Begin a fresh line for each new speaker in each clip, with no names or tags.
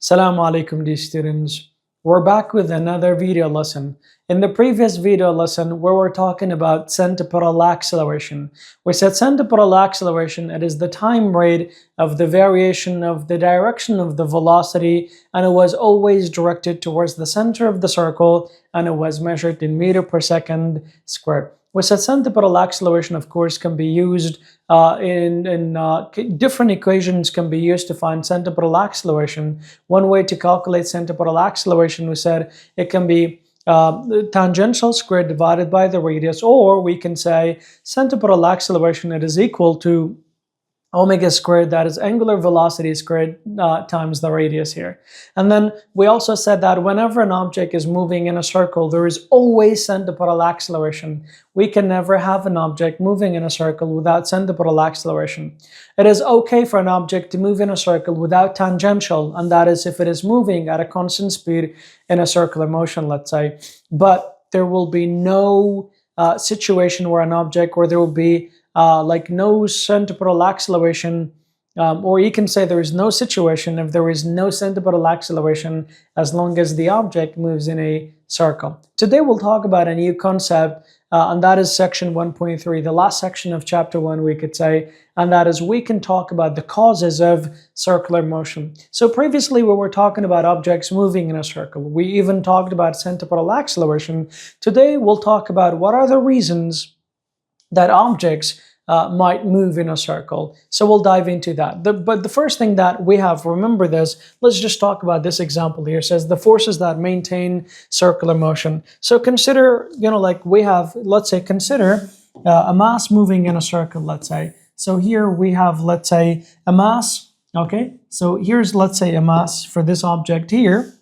Assalamu alaikum, dear students. We're back with another video lesson. In the previous video lesson, where we're talking about centripetal acceleration, we said centripetal acceleration, it is the time rate of the variation of the direction of the velocity, and it was always directed towards the center of the circle, and it was measured in meter per second squared. We said centripetal acceleration, of course, can be used different equations can be used to find centripetal acceleration. One way to calculate centripetal acceleration, we said it can be tangential squared divided by the radius, or we can say centripetal acceleration, it is equal to omega squared, that is angular velocity squared times the radius here. And then we also said that whenever an object is moving in a circle, there is always centripetal acceleration. We can never have an object moving in a circle without centripetal acceleration. It is okay for an object to move in a circle without tangential, and that is if it is moving at a constant speed in a circular motion, let's say. But there will be no situation where an object where there will be like no centripetal acceleration, or you can say there is no situation if there is no centripetal acceleration as long as the object moves in a circle. Today we'll talk about a new concept, and that is section 1.3, the last section of chapter 1, we could say, and that is we can talk about the causes of circular motion. So previously we were talking about objects moving in a circle. We even talked about centripetal acceleration. Today we'll talk about what are the reasons that objects might move in a circle. So we'll dive into that. But the first thing that we have, remember this, let's just talk about this example here. It says the forces that maintain circular motion. So consider, like we have, let's say, consider a mass moving in a circle, let's say. So here we have, let's say, a mass, okay? So here's, let's say, a mass for this object here.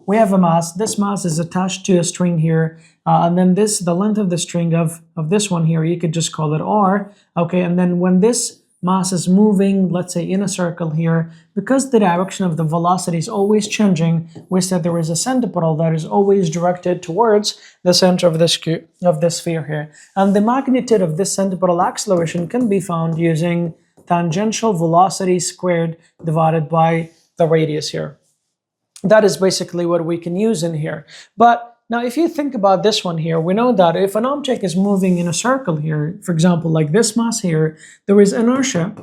We have a mass. This mass is attached to a string here, and then the length of the string of this one here, you could just call it R, okay? And then when this mass is moving, let's say in a circle here, because the direction of the velocity is always changing, we said there is a centripetal that is always directed towards the center of the sphere here. And the magnitude of this centripetal acceleration can be found using tangential velocity squared divided by the radius here. That is basically what we can use in here. But now if you think about this one here, we know that if an object is moving in a circle here, for example, like this mass here, there is inertia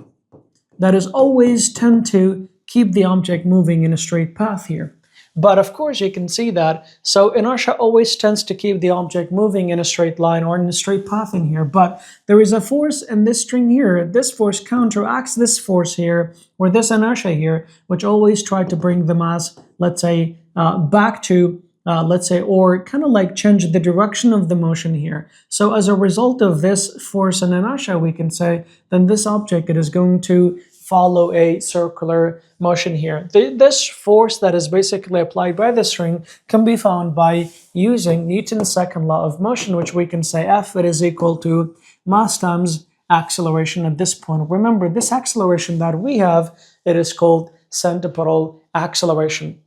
that is always tend to keep the object moving in a straight path here. But of course you can see that, so inertia always tends to keep the object moving in a straight line or in a straight path in here. But there is a force in this string here. This force counteracts this force here, or this inertia here, which always try to bring the mass, let's say, back to, let's say, or kind of like change the direction of the motion here. So as a result of this force and inertia, we can say, then this object, it is going to follow a circular motion here. This force that is basically applied by the string can be found by using Newton's second law of motion, which we can say F, it is equal to mass times acceleration at this point. Remember, this acceleration that we have, it is called centripetal acceleration.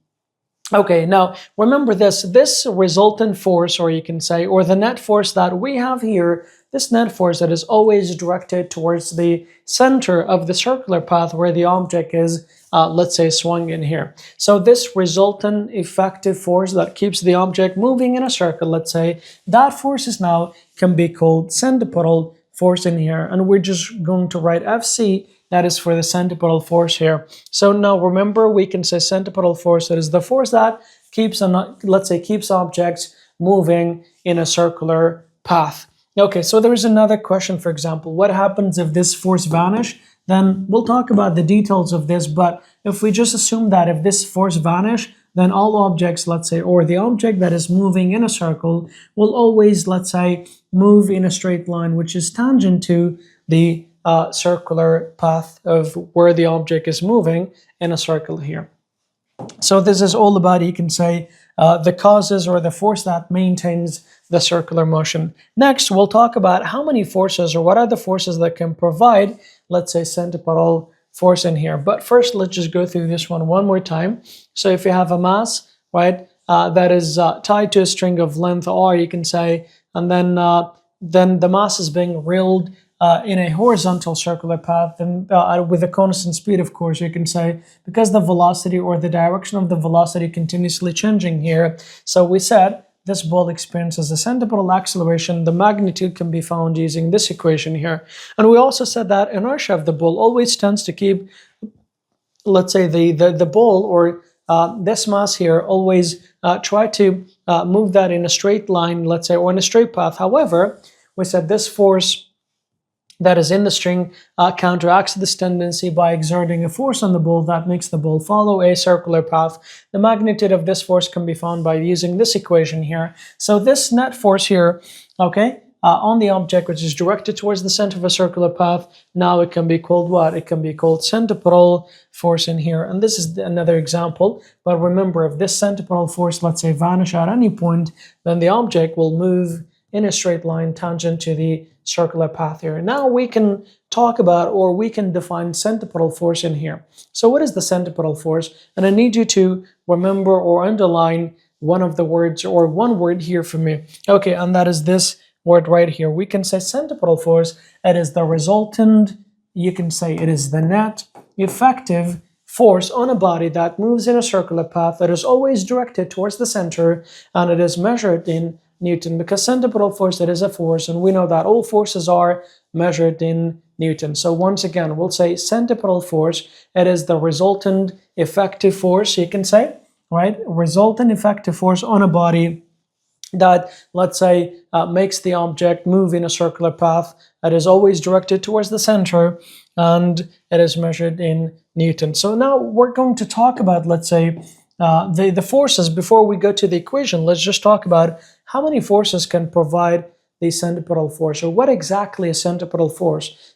Okay, now remember this resultant force, or you can say, or the net force that we have here, this net force that is always directed towards the center of the circular path where the object is, let's say, swung in here. So this resultant effective force that keeps the object moving in a circle, let's say, that force is now can be called centripetal force in here. And we're just going to write FC, that is for the centripetal force here. So now remember, we can say centripetal force, that is the force that keeps, let's say, keeps objects moving in a circular path. Okay, so there is another question, for example, what happens if this force vanish? Then we'll talk about the details of this, but if we just assume that if this force vanish, then all objects, let's say, or the object that is moving in a circle will always, let's say, move in a straight line, which is tangent to the circular path of where the object is moving in a circle here. So this is all about, you can say, the causes or the force that maintains the circular motion. Next, we'll talk about how many forces, or what are the forces that can provide, let's say, centripetal force in here. But first, let's just go through this one more time. So if you have a mass, right, that is tied to a string of length R, you can say, and then the mass is being reeled in a horizontal circular path, then with a constant speed, of course, you can say because the velocity or the direction of the velocity continuously changing here. So we said this ball experiences a centripetal acceleration. The magnitude can be found using this equation here. And we also said that inertia of the ball always tends to keep, let's say, the ball or this mass here, always try to move that in a straight line, let's say, or in a straight path. However, we said this force that is in the string counteracts this tendency by exerting a force on the ball that makes the ball follow a circular path. The magnitude of this force can be found by using this equation here. So this net force here, okay, on the object which is directed towards the center of a circular path, now it can be called what? It can be called centripetal force in here. And this is another example. But remember, if this centripetal force, let's say, vanish at any point, then the object will move in a straight line tangent to the circular path here. Now we can talk about, or we can define centripetal force in here. So what is the centripetal force? And I need you to remember or underline one of the words, or one word here for me. Okay, and that is this word right here. We can say centripetal force, it is the resultant, you can say it is the net effective force on a body that moves in a circular path that is always directed towards the center, and it is measured in Newton, because centripetal force, it is a force, and we know that all forces are measured in Newton. So once again, we'll say centripetal force, it is the resultant effective force, you can say, right? Resultant effective force on a body that, let's say, makes the object move in a circular path that is always directed towards the center, and it is measured in Newton. So now we're going to talk about, let's say, the forces. Before we go to the equation, let's just talk about how many forces can provide the centripetal force, or what exactly is centripetal force.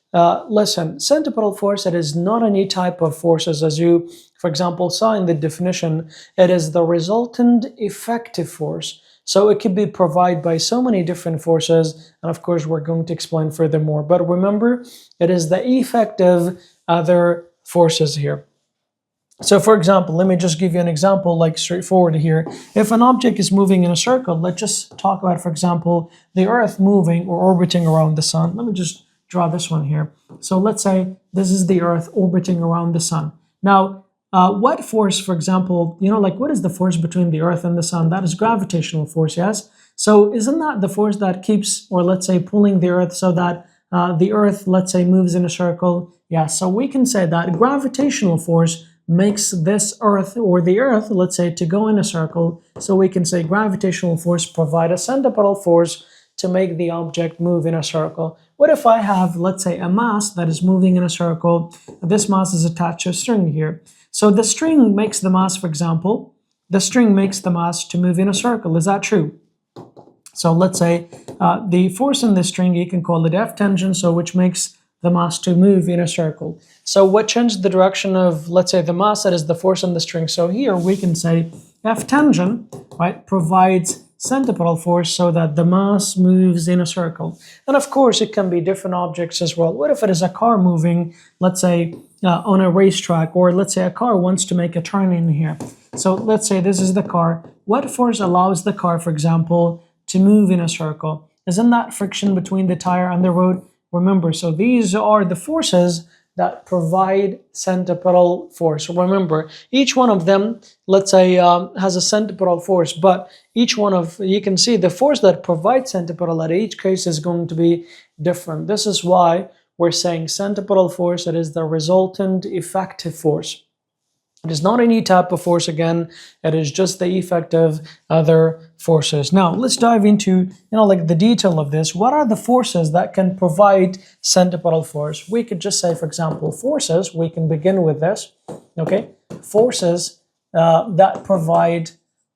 Listen, centripetal force, it is not any type of forces, as you, for example, saw in the definition. It is the resultant effective force. So it could be provided by so many different forces, and of course we're going to explain furthermore. But remember, it is the effective other forces here. So for example, let me just give you an example, like straightforward here. If an object is moving in a circle, let's just talk about, for example, the Earth moving or orbiting around the sun. Let me just draw this one here. So let's say this is the Earth orbiting around the sun. Now, what force, for example, like what is the force between the Earth and the sun? That is gravitational force, yes? So isn't that the force that keeps, or let's say, pulling the Earth so that the Earth, let's say, moves in a circle? Yeah, so we can say that gravitational force makes this Earth, or the Earth, let's say, to go in a circle. So we can say gravitational force provide a centripetal force to make the object move in a circle. What if I have, let's say, a mass that is moving in a circle? This mass is attached to a string here. So the string makes the mass, for example, the string makes the mass to move in a circle. Is that true? So let's say the force in the string, you can call it F tangent, so which makes the mass to move in a circle. So what changed the direction of, let's say, the mass, that is the force on the string. So here we can say F tangent, right, provides centripetal force so that the mass moves in a circle. And of course, it can be different objects as well. What if it is a car moving, let's say, on a racetrack, or let's say a car wants to make a turn in here. So let's say this is the car. What force allows the car, for example, to move in a circle? Isn't that friction between the tire and the road? Remember, so these are the forces that provide centripetal force. Remember, each one of them, let's say, has a centripetal force, but each one of, you can see the force that provides centripetal at each case is going to be different. This is why we're saying centripetal force, it is the resultant effective force. It is not any type of force again, it is just the effect of other forces. Now, let's dive into, like the detail of this. What are the forces that can provide centripetal force? We could just say, for example, forces, we can begin with this, okay? Forces that provide,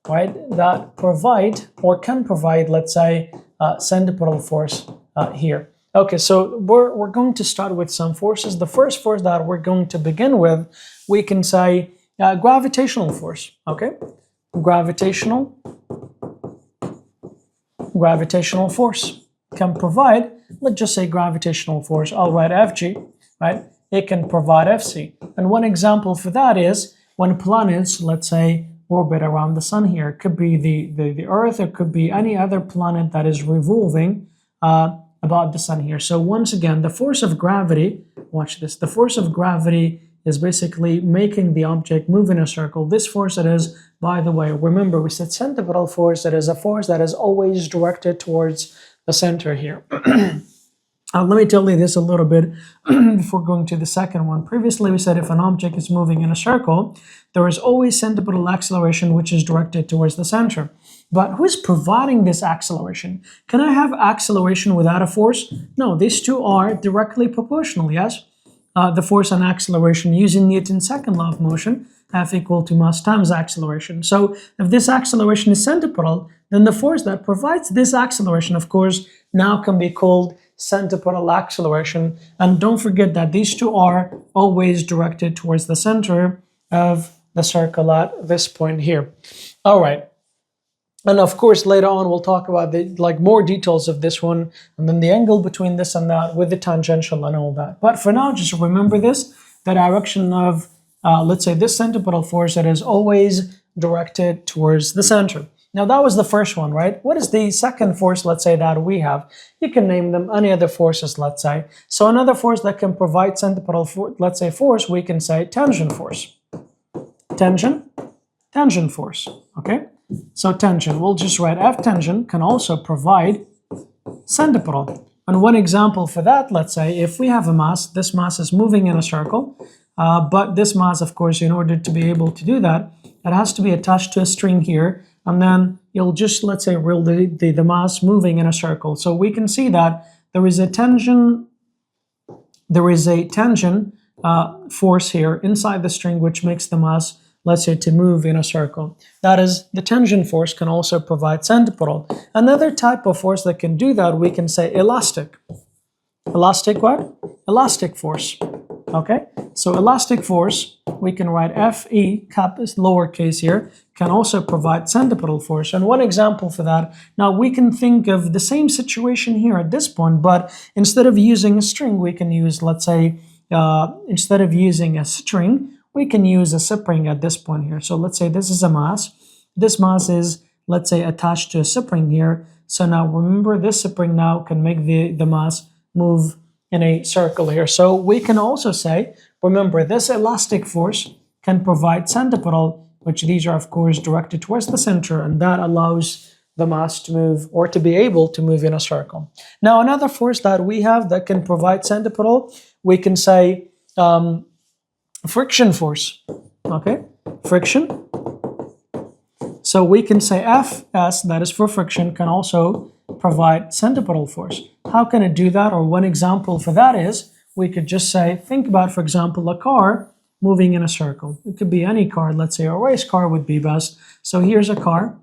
right, that provide or can provide, let's say, centripetal force here. Okay, so we're going to start with some forces. The first force that we're going to begin with, we can say gravitational force, okay? Gravitational force can provide, let's just say gravitational force. I'll write Fg, right? It can provide Fc. And one example for that is when planets, let's say, orbit around the sun here. It could be the Earth, it could be any other planet that is revolving about the sun here. So once again, the force of gravity, watch this, the force of gravity is basically making the object move in a circle. This force that is, by the way, remember we said centripetal force, that is a force that is always directed towards the center here. Let me tell you this a little bit before going to the second one. Previously, we said if an object is moving in a circle, there is always centripetal acceleration, which is directed towards the center. But who is providing this acceleration? Can I have acceleration without a force? No, these two are directly proportional, yes? The force and acceleration using Newton's second law of motion, F equal to mass times acceleration. So if this acceleration is centripetal, then the force that provides this acceleration, of course, now can be called centripetal acceleration. And don't forget that these two are always directed towards the center of the circle at this point here. All right. And of course, later on, we'll talk about the more details of this one, and then the angle between this and that with the tangential and all that. But for now, just remember this, the direction of, let's say, this centripetal force that is always directed towards the center. Now, that was the first one, right? What is the second force, let's say, that we have? You can name them any other forces, let's say. So another force that can provide centripetal, let's say, force, we can say tangent force. Tangent force, okay? So tangent, we'll just write F tangent can also provide centripetal. And one example for that, let's say, if we have a mass, this mass is moving in a circle, but this mass, of course, in order to be able to do that, it has to be attached to a string here, and then you'll just, let's say, rule the mass moving in a circle. So we can see that there is a tangent force here inside the string, which makes the mass, let's say, to move in a circle. That is, the tangent force can also provide centripetal. Another type of force that can do that, we can say elastic. Elastic what? Elastic force. Okay? So elastic force, we can write Fe, cap is lowercase here, can also provide centripetal force. And one example for that, now we can think of the same situation here at this point, but instead of using a string, we can use, let's say, instead of using a string, we can use a spring at this point here. So let's say this is a mass. This mass is, let's say, attached to a spring here. So now remember, this spring now can make the mass move in a circle here. So we can also say, remember, this elastic force can provide centripetal, which these are, of course, directed towards the center, and that allows the mass to move or to be able to move in a circle. Now, another force that we have that can provide centripetal, we can say friction force, okay? Friction. So we can say Fs, that is for friction, can also provide centripetal force. How can it do that? Or one example for that is, we could just say, think about, for example, a car moving in a circle. It could be any car, let's say a race car would be best. So here's a car,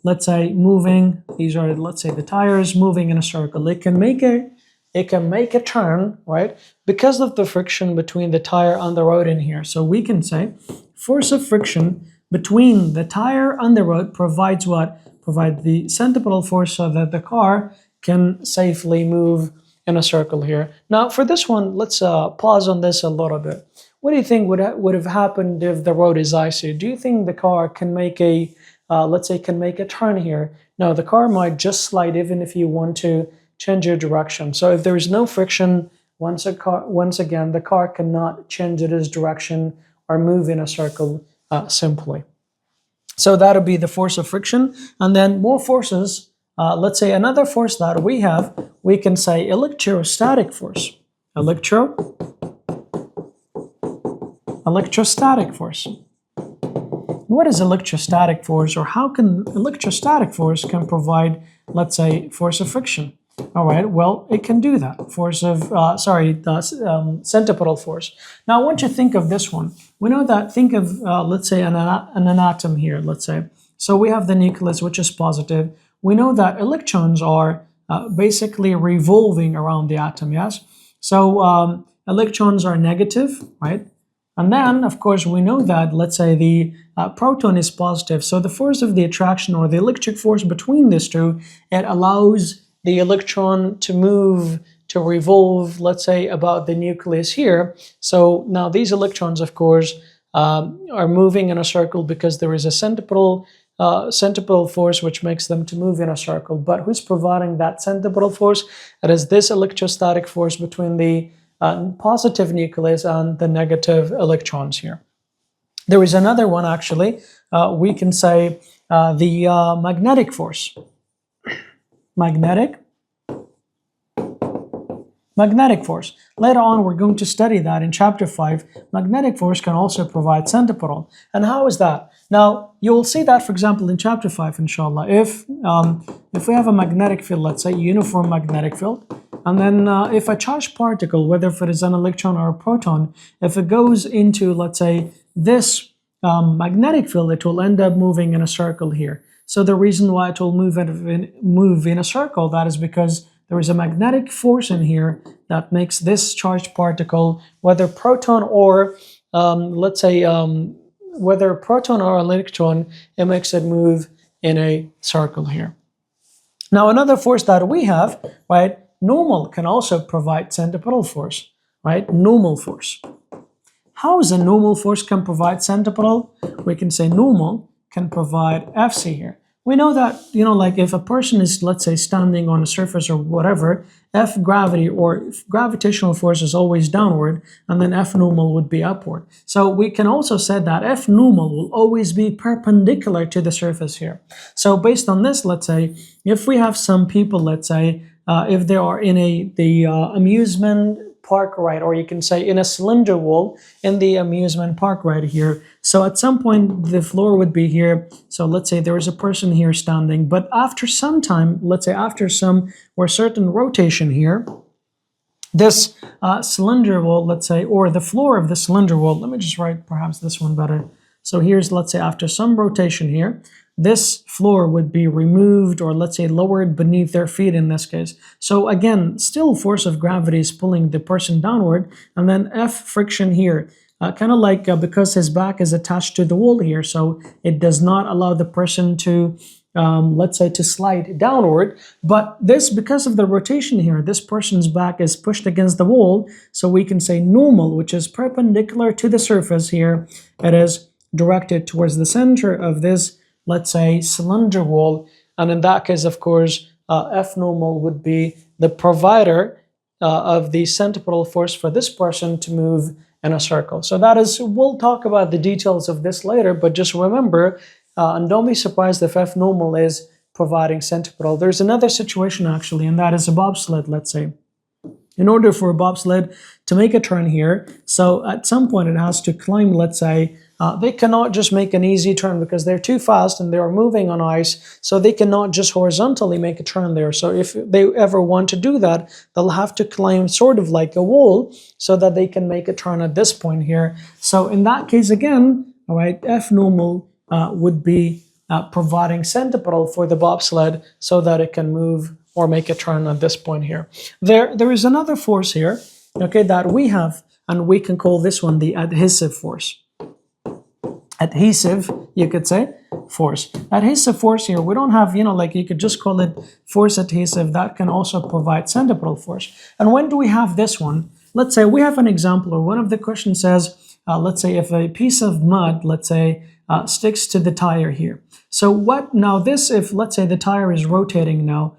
let's say moving, these are, let's say, the tires moving in a circle. It can make a turn, right? Because of the friction between the tire and the road in here. So we can say force of friction between the tire and the road provides what? Provide the centripetal force so that the car can safely move in a circle here. Now for this one, let's pause on this a little bit. What do you think would have happened if the road is icy? Do you think the car can make a, let's say, can make a turn here? No, the car might just slide even if you want to change your direction. So if there is no friction, once again, the car cannot change its direction or move in a circle simply. So that would be the force of friction. And then more forces, let's say another force that we have, we can say electrostatic force. Electrostatic force. What is electrostatic force, or how can electrostatic force can provide, let's say, force of friction? All right, well, it can do that. Force of, centripetal force. Now, I want you to think of this one. We know that, think of, let's say, an atom here, let's say. So we have the nucleus, which is positive. We know that electrons are basically revolving around the atom, yes? So electrons are negative, right? And then, of course, we know that, let's say, the proton is positive. So the force of the attraction, or the electric force between these two, it allows the electron to move, to revolve, let's say, about the nucleus here. So now these electrons, of course, are moving in a circle because there is a centripetal centripetal force which makes them to move in a circle. But who's providing that centripetal force? It is this electrostatic force between the positive nucleus and the negative electrons here. There is another one actually. We can say the magnetic force. Magnetic force. Later on, we're going to study that in chapter 5. Magnetic force can also provide centripetal. And how is that? Now, you will see that, for example, in chapter 5, inshallah, if we have a magnetic field, let's say uniform magnetic field, and then if a charged particle, whether if it is an electron or a proton, if it goes into, let's say, this magnetic field, it will end up moving in a circle here. So the reason why it will move in a circle, that is because there is a magnetic force in here that makes this charged particle, whether proton or, let's say, whether proton or electron, it makes it move in a circle here. Now, another force that we have, right, normal can also provide centripetal force, right, normal force. How is a normal force can provide centripetal? We can say normal can provide Fc here. We know that, like if a person is, let's say, standing on a surface or whatever, F gravity or gravitational force is always downward, and then F normal would be upward. So we can also say that F normal will always be perpendicular to the surface here. So based on this, let's say, if we have some people, let's say, if they are in the amusement park ride, or you can say in a cylinder wall in the amusement park right here. So at some point the floor would be here. So let's say there is a person here standing, but after some time, let's say after some or certain rotation here, this cylinder wall, let's say, or the floor of the cylinder wall, let me just write perhaps this one better. So here's, let's say, after some rotation here, this floor would be removed, or let's say lowered beneath their feet in this case. So again, still force of gravity is pulling the person downward, and then F friction here, kind of like because his back is attached to the wall here, so it does not allow the person to, let's say, to slide downward. But this, because of the rotation here, this person's back is pushed against the wall, so we can say normal, which is perpendicular to the surface here. It is directed towards the center of this, let's say, cylinder wall, and in that case, of course, F normal would be the provider of the centripetal force for this person to move in a circle. So that is, we'll talk about the details of this later, but just remember, and don't be surprised if F normal is providing centripetal. There's another situation actually, and that is a bobsled, let's say. In order for a bobsled to make a turn here, so at some point it has to climb, let's say, they cannot just make an easy turn because they're too fast and they are moving on ice, so they cannot just horizontally make a turn there. So if they ever want to do that, they'll have to climb sort of like a wall so that they can make a turn at this point here. So in that case again, all right, F normal would be providing centripetal for the bobsled so that it can move or make a turn at this point here. There is another force here, okay, that we have, and we can call this one the adhesive force. Adhesive, you could say, force. Adhesive force here, we don't have, like you could just call it force adhesive. That can also provide centripetal force. And when do we have this one? Let's say we have an example, or one of the questions says, let's say if a piece of mud, let's say, sticks to the tire here. So what, now this, if let's say the tire is rotating now,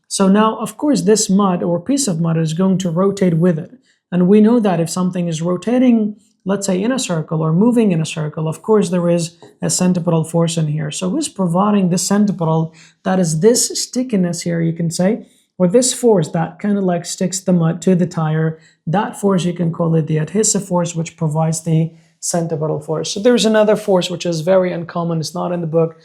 so now, of course, this mud or piece of mud is going to rotate with it. And we know that if something is rotating, let's say in a circle or moving in a circle, of course, there is a centripetal force in here. So who's providing this centripetal? That is this stickiness here, you can say, or this force that kind of like sticks the mud to the tire. That force, you can call it the adhesive force, which provides the centripetal force. So there's another force which is very uncommon. It's not in the book.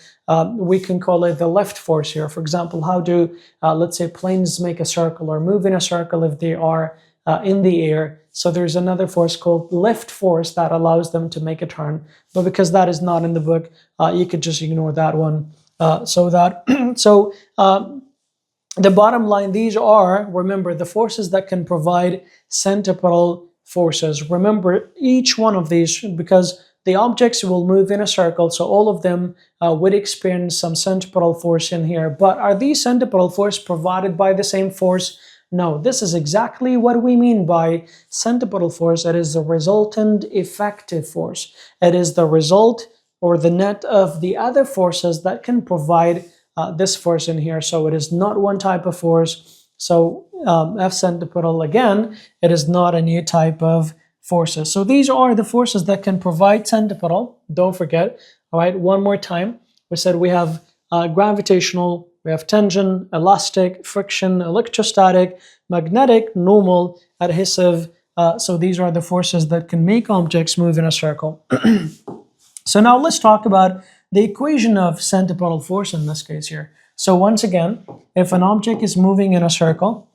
We can call it the lift force here. For example, how do, let's say, planes make a circle or move in a circle if they are in the air? So there's another force called lift force that allows them to make a turn. But because that is not in the book, you could just ignore that one. The bottom line, these are, remember, the forces that can provide centripetal forces. Remember each one of these, because the objects will move in a circle, so all of them would experience some centripetal force in here. But are these centripetal force provided by the same force? No, this is exactly what we mean by centripetal force. It is the resultant effective force. It is the result or the net of the other forces that can provide this force in here. So it is not one type of force. So F centripetal, again, it is not a new type of forces. So these are the forces that can provide centripetal. Don't forget. All right, one more time. We said we have gravitational, we have tension, elastic, friction, electrostatic, magnetic, normal, adhesive. So these are the forces that can make objects move in a circle. So now let's talk about the equation of centripetal force in this case here. So once again, if an object is moving in a circle,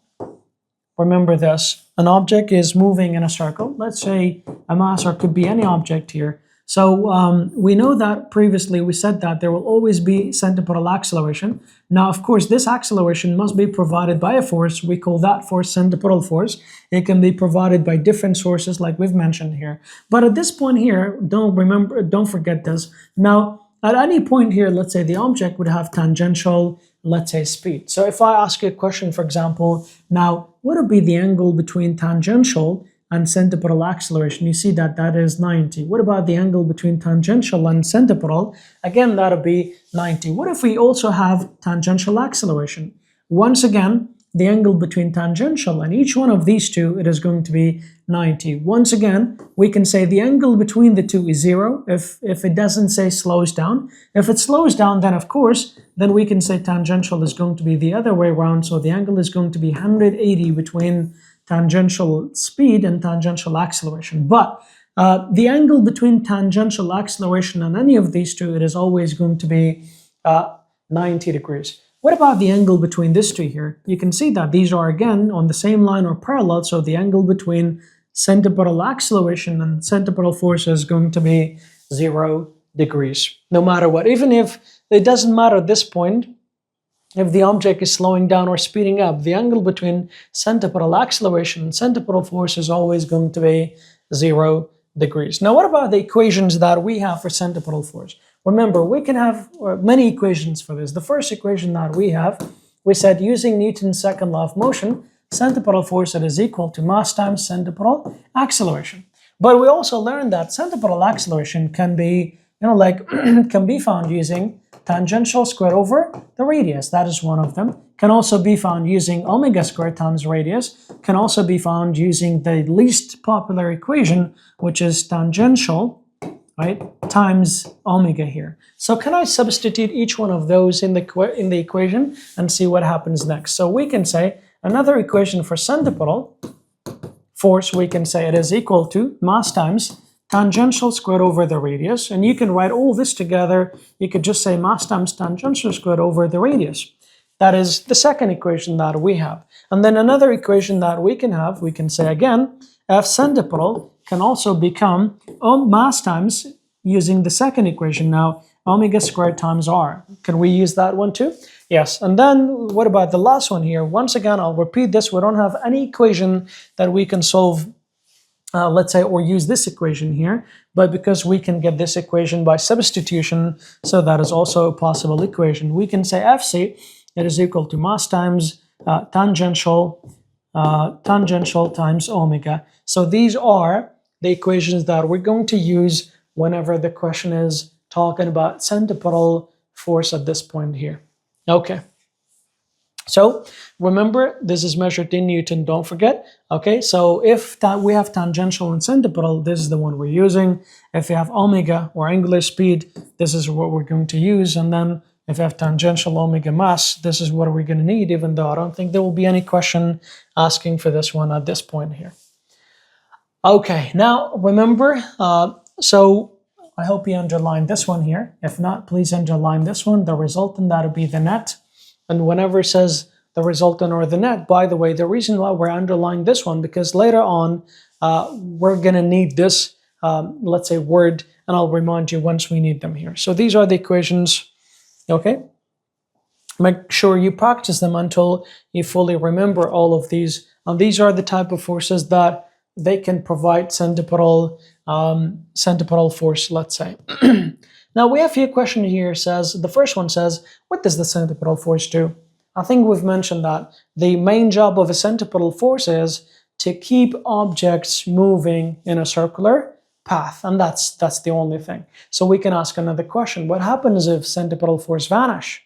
remember this, an object is moving in a circle. Let's say a mass, or it could be any object here. So we know that previously we said that there will always be centripetal acceleration. Now, of course, this acceleration must be provided by a force. We call that force centripetal force. It can be provided by different sources like we've mentioned here. But at this point here, don't forget this. Now, at any point here, let's say the object would have tangential, let's say, speed. So if I ask you a question, for example, now, what would be the angle between tangential and centripetal acceleration? You see that that is 90. What about the angle between tangential and centripetal? Again, that would be 90. What if we also have tangential acceleration? Once again, the angle between tangential and each one of these two, it is going to be 90. Once again, we can say the angle between the two is 0 if it doesn't say slows down. If it slows down, then of course, then we can say tangential is going to be the other way around. So the angle is going to be 180 between tangential speed and tangential acceleration. But the angle between tangential acceleration and any of these two, it is always going to be 90 degrees. What about the angle between these two here? You can see that these are again on the same line or parallel, so the angle between centripetal acceleration and centripetal force is going to be 0 degrees, no matter what. Even if it doesn't matter at this point, if the object is slowing down or speeding up, the angle between centripetal acceleration and centripetal force is always going to be 0 degrees. Now, what about the equations that we have for centripetal force? Remember, we can have many equations for this. The first equation that we have, we said using Newton's second law of motion, centripetal force is equal to mass times centripetal acceleration. But we also learned that centripetal acceleration can be, can be found using tangential squared over the radius. That is one of them. Can also be found using omega squared times radius. Can also be found using the least popular equation, which is tangential, right, times omega here. So can I substitute each one of those in the equation and see what happens next? So we can say another equation for centripetal force, we can say it is equal to mass times tangential squared over the radius. And you can write all this together. You could just say mass times tangential squared over the radius. That is the second equation that we have. And then another equation that we can have, we can say again, F centripetal can also become mass times, using the second equation now, omega squared times r. Can we use that one too? Yes. And then what about the last one here? Once again, I'll repeat this. We don't have any equation that we can solve, let's say, or use this equation here, but because we can get this equation by substitution, so that is also a possible equation. We can say Fc, it is equal to mass times tangential times omega. So these are the equations that we're going to use whenever the question is talking about centripetal force at this point here. Okay. So remember, this is measured in Newton, don't forget. Okay, so if we have tangential and centripetal, this is the one we're using. If you have omega or angular speed, this is what we're going to use. And then if you have tangential omega mass, this is what we're going to need, even though I don't think there will be any question asking for this one at this point here. Okay, now remember, so I hope you underline this one here. If not, please underline this one. The resultant, that would be the net. And whenever it says the resultant or the net, by the way, the reason why we're underlining this one, because later on, we're going to need this, let's say, word, and I'll remind you once we need them here. So these are the equations, okay? Make sure you practice them until you fully remember all of these. And these are the type of forces that they can provide centripetal force, let's say. Now we have a few questions here. Says the first one says, what does the centripetal force do? I think we've mentioned that the main job of a centripetal force is to keep objects moving in a circular path, and that's the only thing. So we can ask another question. What happens if centripetal force vanish?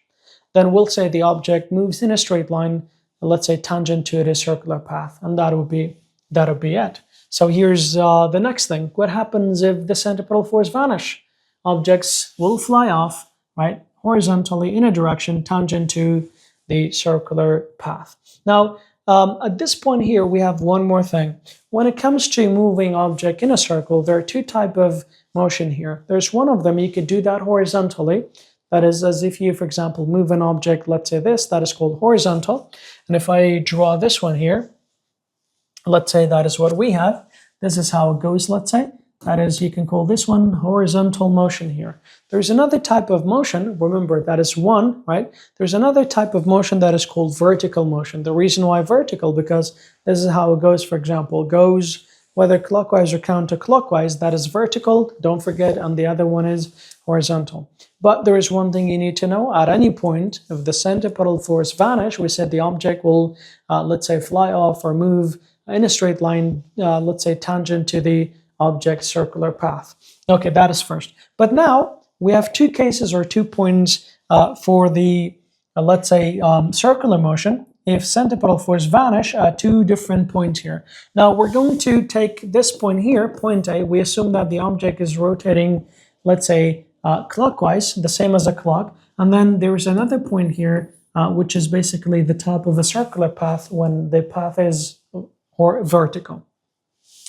Then we'll say the object moves in a straight line, let's say tangent to the circular path, and that would be it. So here's the next thing. What happens if the centripetal force vanish? Objects will fly off, right, horizontally in a direction tangent to the circular path. Now, at this point here, we have one more thing. When it comes to moving object in a circle, there are two types of motion here. There's one of them, you could do that horizontally. That is as if you, for example, move an object, let's say this, that is called horizontal. And if I draw this one here, let's say that is what we have. This is how it goes, let's say. That is, you can call this one horizontal motion here. There's another type of motion, remember that is one, right? There's another type of motion that is called vertical motion. The reason why vertical, because this is how it goes, for example, goes whether clockwise or counterclockwise, that is vertical, don't forget, and the other one is horizontal. But there is one thing you need to know. At any point, if the centripetal force vanish, we said the object will, let's say, fly off or move in a straight line, let's say tangent to the object circular path. Okay, that is first. But now we have two cases or 2 points for the, let's say, circular motion. If centripetal force vanish at 2 different points here. Now we're going to take this point here, point A. We assume that the object is rotating, let's say, clockwise, the same as a clock. And then there's another point here, which is basically the top of a circular path when the path is vertical.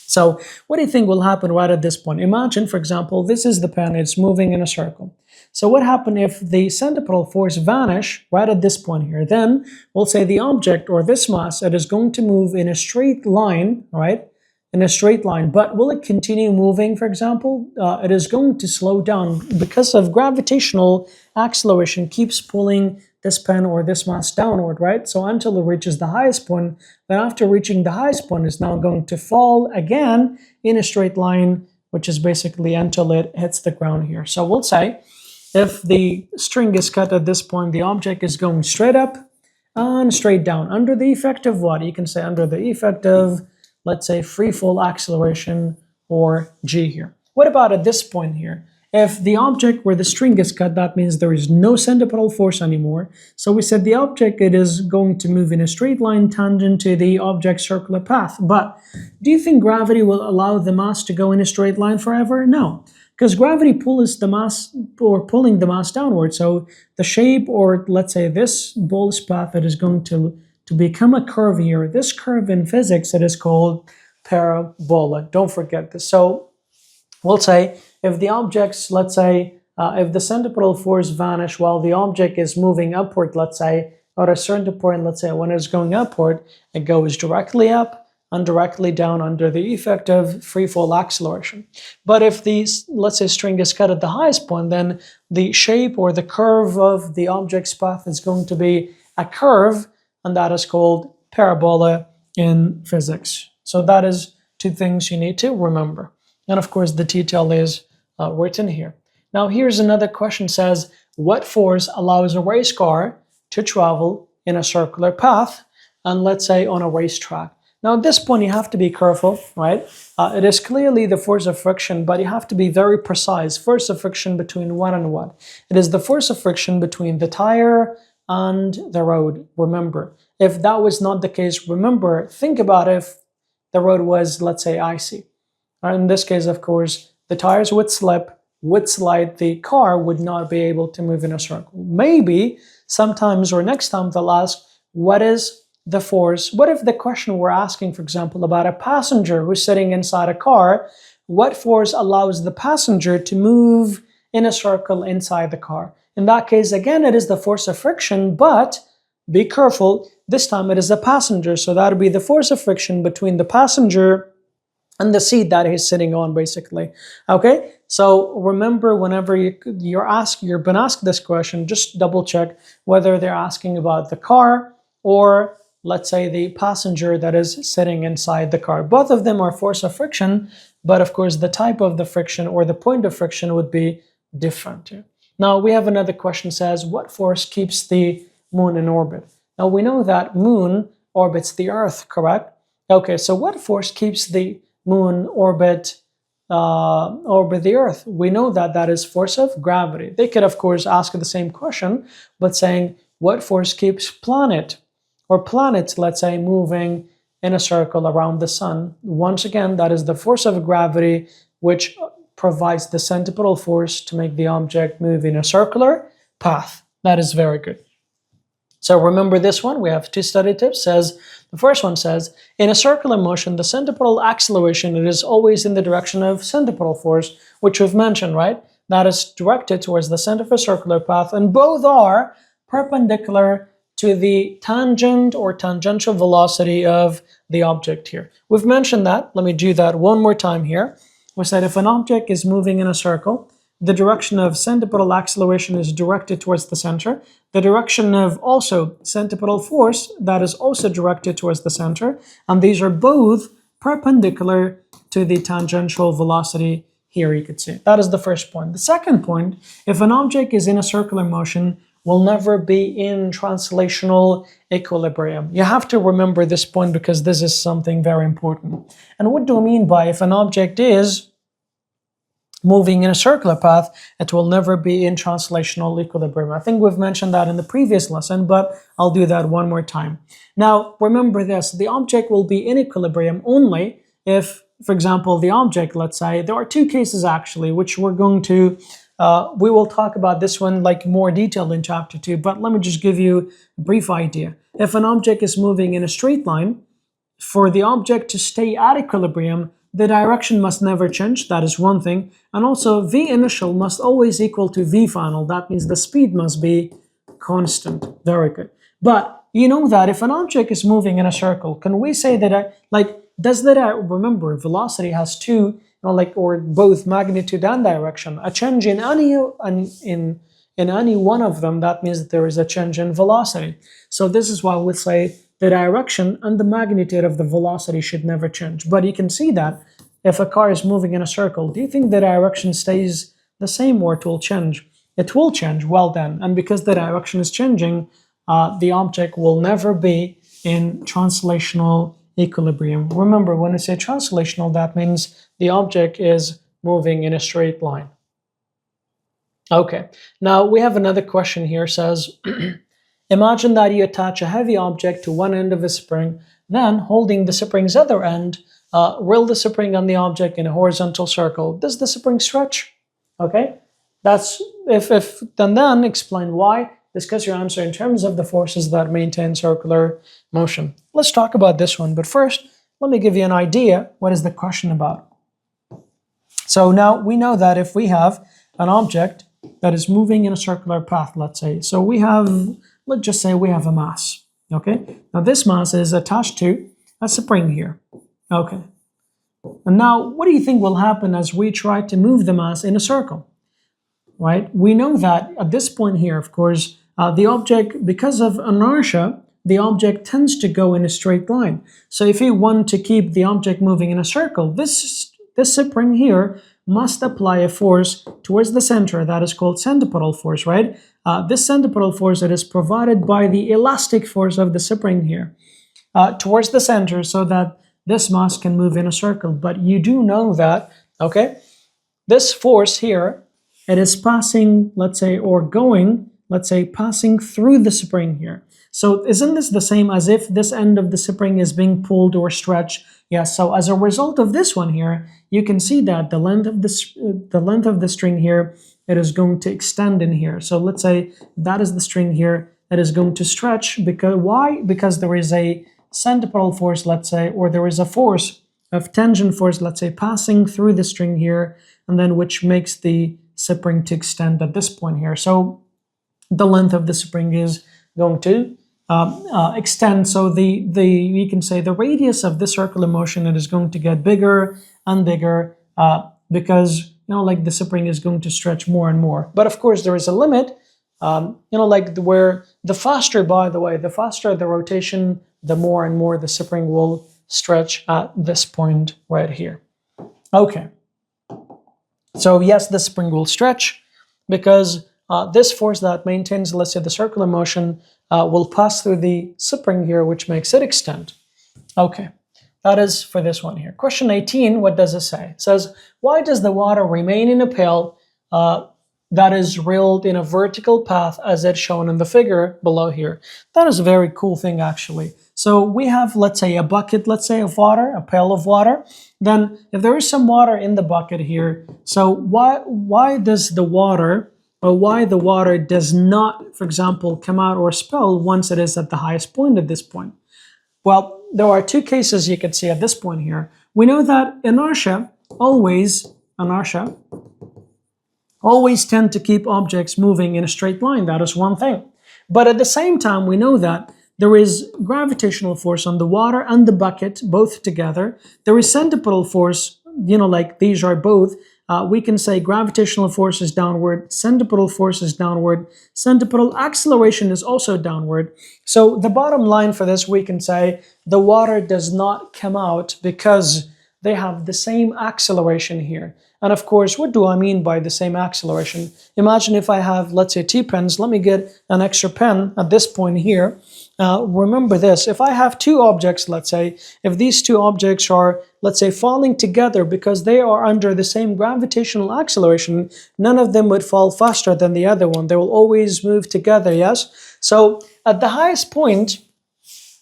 So what do you think will happen right at this point? Imagine, for example, this is the pen, it's moving in a circle. So what happens if the centripetal force vanish right at this point here? Then we'll say the object or this mass, it is going to move in a straight line, right? In a straight line, but will it continue moving, for example? It is going to slow down because of gravitational acceleration keeps pulling this pen or this mass downward, right? So until it reaches the highest point, then after reaching the highest point, it's now going to fall again in a straight line, which is basically until it hits the ground here. So we'll say if the string is cut at this point, the object is going straight up and straight down. Under the effect of what? You can say under the effect of, let's say, free fall acceleration or G here. What about at this point here? If the object where the string is cut, that means there is no centripetal force anymore. So we said the object, it is going to move in a straight line tangent to the object's circular path. But do you think gravity will allow the mass to go in a straight line forever? No, because gravity pulls the mass or pulling the mass downward. So the shape, or let's say this ball's path, that is going to become a curve here. This curve in physics, it is called parabola. Don't forget this. So we'll say if the objects, let's say, if the centripetal force vanish while the object is moving upward, let's say, at a certain point, let's say when it's going upward, it goes directly up and directly down under the effect of free fall acceleration. But if the, let's say, string is cut at the highest point, then the shape or the curve of the object's path is going to be a curve, and that is called parabola in physics. So that is 2 things you need to remember. And of course, the detail is written here. Now, here's another question, says, what force allows a race car to travel in a circular path, and let's say on a racetrack? Now, at this point, you have to be careful, right? It is clearly the force of friction, but you have to be very precise. Force of friction between what and what? It is the force of friction between the tire and the road. Remember, if that was not the case, remember, think about if the road was, let's say, icy. In this case, of course, the tires would slip, would slide, the car would not be able to move in a circle. Maybe sometimes or next time they'll ask, what is the force? What if the question we're asking, for example, about a passenger who's sitting inside a car, what force allows the passenger to move in a circle inside the car? In that case, again, it is the force of friction, but be careful, this time it is the passenger, so that would be the force of friction between the passenger and the seat that he's sitting on, basically. Okay, so remember, whenever you're been asked this question, just double check whether they're asking about the car or, let's say, the passenger that is sitting inside the car. Both of them are force of friction, but of course the type of the friction or the point of friction would be different. Now we have another question, says, what force keeps the moon in orbit? Now we know that moon orbits the earth, correct? Okay, so what force keeps the moon orbit orbit the Earth? We know that that is force of gravity. They could, of course, ask the same question, but saying, what force keeps planet or planets, let's say, moving in a circle around the sun? Once again, that is the force of gravity, which provides the centripetal force to make the object move in a circular path. That is very good. So remember this one, we have two study tips. The first one says, in a circular motion, the centripetal acceleration, it is always in the direction of centripetal force, which we've mentioned, right? That is directed towards the center of a circular path, and both are perpendicular to the tangent or tangential velocity of the object here. We've mentioned that. Let me do that one more time here. We said if an object is moving in a circle, the direction of centripetal acceleration is directed towards the center. The direction of also centripetal force, that is also directed towards the center. And these are both perpendicular to the tangential velocity here, you could see. That is the first point. The second point, if an object is in a circular motion, will never be in translational equilibrium. You have to remember this point because this is something very important. And what do I mean by if an object is moving in a circular path, it will never be in translational equilibrium? I think we've mentioned that in the previous lesson, but I'll do that one more time. Now, remember this, the object will be in equilibrium only if, for example, the object, let's say, there are two cases actually, which we're going to, we will talk about this one like more detailed in chapter 2, but let me just give you a brief idea. If an object is moving in a straight line, for the object to stay at equilibrium, the direction must never change, that is one thing. And also, V initial must always equal to V final. That means the speed must be constant. Very good. But you know that if an object is moving in a circle, can we say that, remember, velocity has two, or both magnitude and direction. A change in any one of them, that means that there is a change in velocity. So this is why we say the direction and the magnitude of the velocity should never change. But you can see that if a car is moving in a circle, do you think the direction stays the same or it will change? It will change. Well then, and because the direction is changing, the object will never be in translational equilibrium. Remember, when I say translational, that means the object is moving in a straight line. Okay, now we have another question here. Says, imagine that you attach a heavy object to one end of a spring, then holding the spring's other end, roll the spring on the object in a horizontal circle. Does the spring stretch? Okay, that's then explain why. Discuss your answer in terms of the forces that maintain circular motion. Let's talk about this one, but first, let me give you an idea. What is the question about? So now we know that if we have an object that is moving in a circular path, let's say, so we have, let's just say we have a mass, okay? Now this mass is attached to a spring here, okay? And now, what do you think will happen as we try to move the mass in a circle, right? We know that at this point here, of course, the object, because of inertia, the object tends to go in a straight line. So if you want to keep the object moving in a circle, this spring here must apply a force towards the center that is called centripetal force, right? This centripetal force, it is provided by the elastic force of the spring here towards the center so that this mass can move in a circle. But you do know that, okay, this force here, it is passing, let's say, or going, let's say, passing through the spring here. So isn't this the same as if this end of the spring is being pulled or stretched? Yes, so as a result of this one here, you can see that the length of the string here, it is going to extend in here. So let's say that is the string here, it is going to stretch. Because why? Because there is a centripetal force, let's say, or there is a force of tangent force, let's say, passing through the string here, and then which makes the spring to extend at this point here. So the length of the spring is going to extend. So you can say the radius of the circular motion, it is going to get bigger and bigger because like the spring is going to stretch more and more. But of course there is a limit. Where the faster, by the way, the faster the rotation, the more and more the spring will stretch at this point right here. Okay. So yes, the spring will stretch because this force that maintains, let's say, the circular motion will pass through the spring here, which makes it extend. Okay. That is for this one here. Question 18, what does it say? It says, why does the water remain in a pail that is railed in a vertical path as it's shown in the figure below here? That is a very cool thing, actually. So we have, let's say, a bucket, let's say, of water, a pail of water. Then if there is some water in the bucket here, so why does the water, or why the water does not, for example, come out or spill once it is at the highest point at this point? Well, there are two cases you can see at this point here. We know that inertia always tend to keep objects moving in a straight line. That is one thing. But at the same time, we know that there is gravitational force on the water and the bucket, both together. There is centripetal force, like these are both. We can say gravitational force is downward, centripetal force is downward, centripetal acceleration is also downward. So the bottom line for this, we can say the water does not come out because they have the same acceleration here. And of course, what do I mean by the same acceleration? Imagine if I have, let's say, 2 pens. Let me get an extra pen at this point here. Remember this, if I have two objects, let's say, if these two objects are, let's say, falling together because they are under the same gravitational acceleration, none of them would fall faster than the other one. They will always move together, yes? So at the highest point,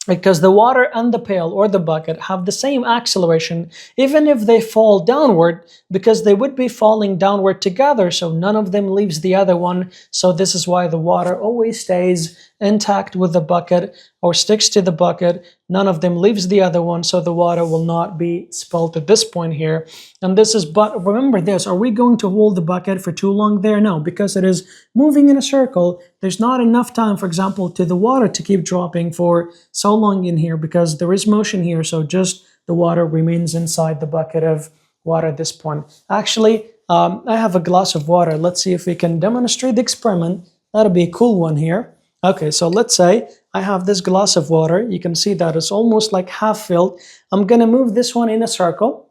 because the water and the pail or the bucket have the same acceleration, even if they fall downward, because they would be falling downward together, so none of them leaves the other one. So this is why the water always stays intact with the bucket or sticks to the bucket. None of them leaves the other one, so the water will not be spilled at this point here. And this is, but remember this, are we going to hold the bucket for too long there? No, because it is moving in a circle. There's not enough time, for example, to the water to keep dropping for so long in here because there is motion here, so just the water remains inside the bucket of water at this point. Actually, I have a glass of water. Let's see if we can demonstrate the experiment. That'll be a cool one here. Okay, so let's say I have this glass of water. You can see that it's almost like half filled. I'm going to move this one in a circle.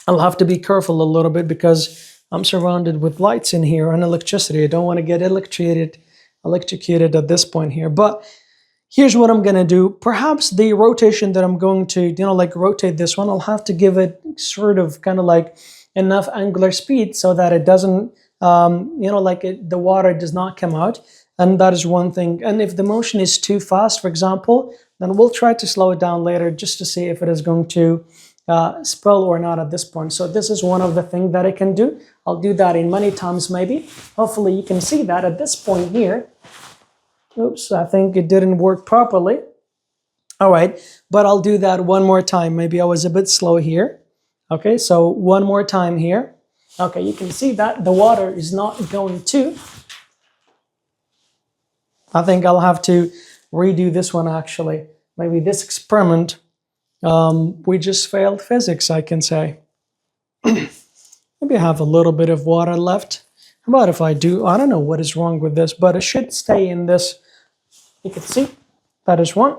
I'll have to be careful a little bit because I'm surrounded with lights in here and electricity. I don't want to get electrocuted at this point here. But here's what I'm going to do. Perhaps the rotation that I'm going to, rotate this one, I'll have to give it sort of kind of like enough angular speed so that it doesn't, the water does not come out. And that is one thing. And if the motion is too fast, for example, then we'll try to slow it down later just to see if it is going to spill or not at this point. So this is one of the things that I can do. I'll do that in many times maybe. Hopefully you can see that at this point here. Oops, I think it didn't work properly. All right, but I'll do that one more time. Maybe I was a bit slow here. Okay, so one more time here. Okay, you can see that the water is not going to. I think I'll have to redo this one actually. Maybe this experiment, we just failed physics, I can say. Maybe I have a little bit of water left. How about if I do, I don't know what is wrong with this, but it should stay in this. You can see that is 1,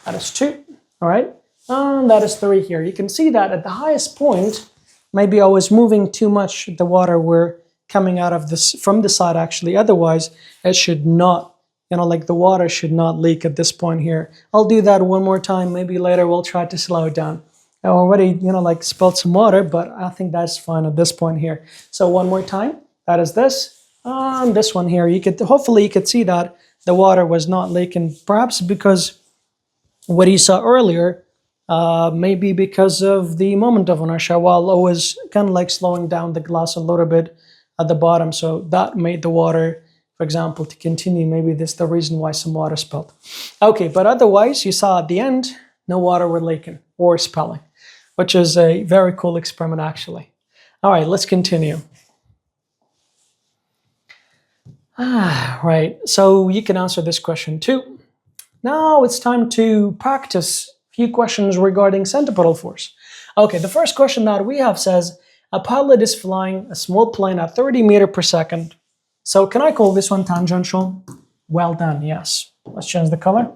that is 2, all right? And that is 3 here. You can see that at the highest point, maybe I was moving too much, the water were coming out of this, from the side actually. Otherwise, it should not, the water should not leak at this point here. I'll do that one more time. Maybe later we'll try to slow it down. I already, spilled some water, but I think that's fine at this point here. So one more time, that is this. And this one here, hopefully you could see that the water was not leaking. Perhaps because what you saw earlier, maybe because of the moment of inertia while I was kind of slowing down the glass a little bit at the bottom. So that made the water, for example, to continue. Maybe this is the reason why some water spilled. Okay, but otherwise you saw at the end, no water were leaking or spilling, which is a very cool experiment actually. All right, let's continue. Right, so you can answer this question too. Now it's time to practice a few questions regarding centripetal force. Okay, the first question that we have says, a pilot is flying a small plane at 30 meters per second. So can I call this one tangential? Well done, yes. Let's change the color.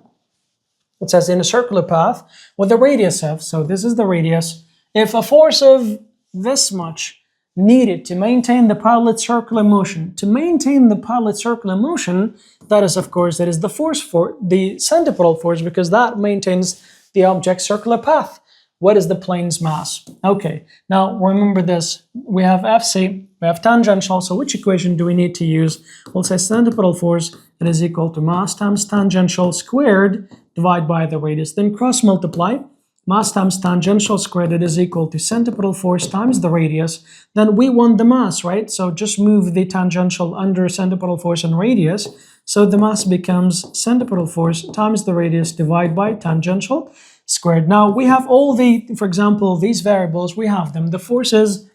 It says in a circular path with a radius of, so this is the radius, if a force of this much needed to maintain the pilot's circular motion. To maintain the pilot's circular motion, that is, of course, that is the force for the centripetal force, because that maintains the object's circular path. what is the plane's mass? Okay, now remember this. We have FC, we have tangential, so which equation do we need to use? We'll say centripetal force, it is equal to mass times tangential squared divided by the radius. Then cross multiply. Mass times tangential squared, it is equal to centripetal force times the radius. Then we want the mass, right? So just move the tangential under centripetal force and radius. So the mass becomes centripetal force times the radius divided by tangential squared. Now we have all the, for example, these variables, we have them. The force is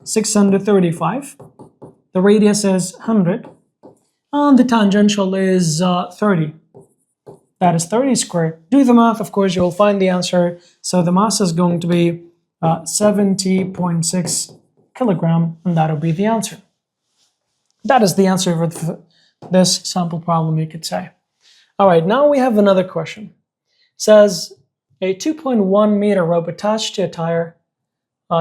635. The radius is 100. And the tangential is 30. That is 30 squared. Do the math, of course, you'll find the answer. So the mass is going to be 70.6 kilogram, and that'll be the answer. That is the answer for this sample problem, you could say. All right, now we have another question. It says a 2.1 meter rope attached to a tire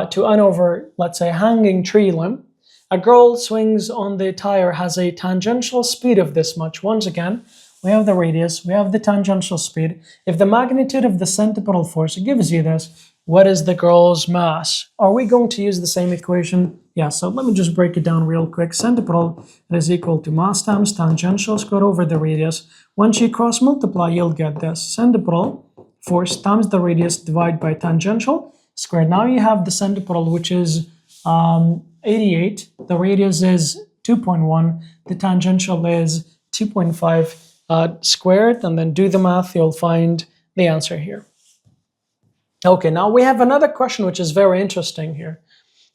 to an over, let's say, hanging tree limb. A girl swings on the tire, has a tangential speed of this much. Once again, we have the radius, we have the tangential speed. If the magnitude of the centripetal force gives you this, what is the girl's mass? Are we going to use the same equation? Yeah, so let me just break it down real quick. Centripetal is equal to mass times tangential squared over the radius. Once you cross multiply, you'll get this. Centripetal force times the radius divided by tangential squared. Now you have the centripetal, which is 88. The radius is 2.1. The tangential is 2.5. Squared, and then do the math, you'll find the answer here. Okay, now we have another question which is very interesting here.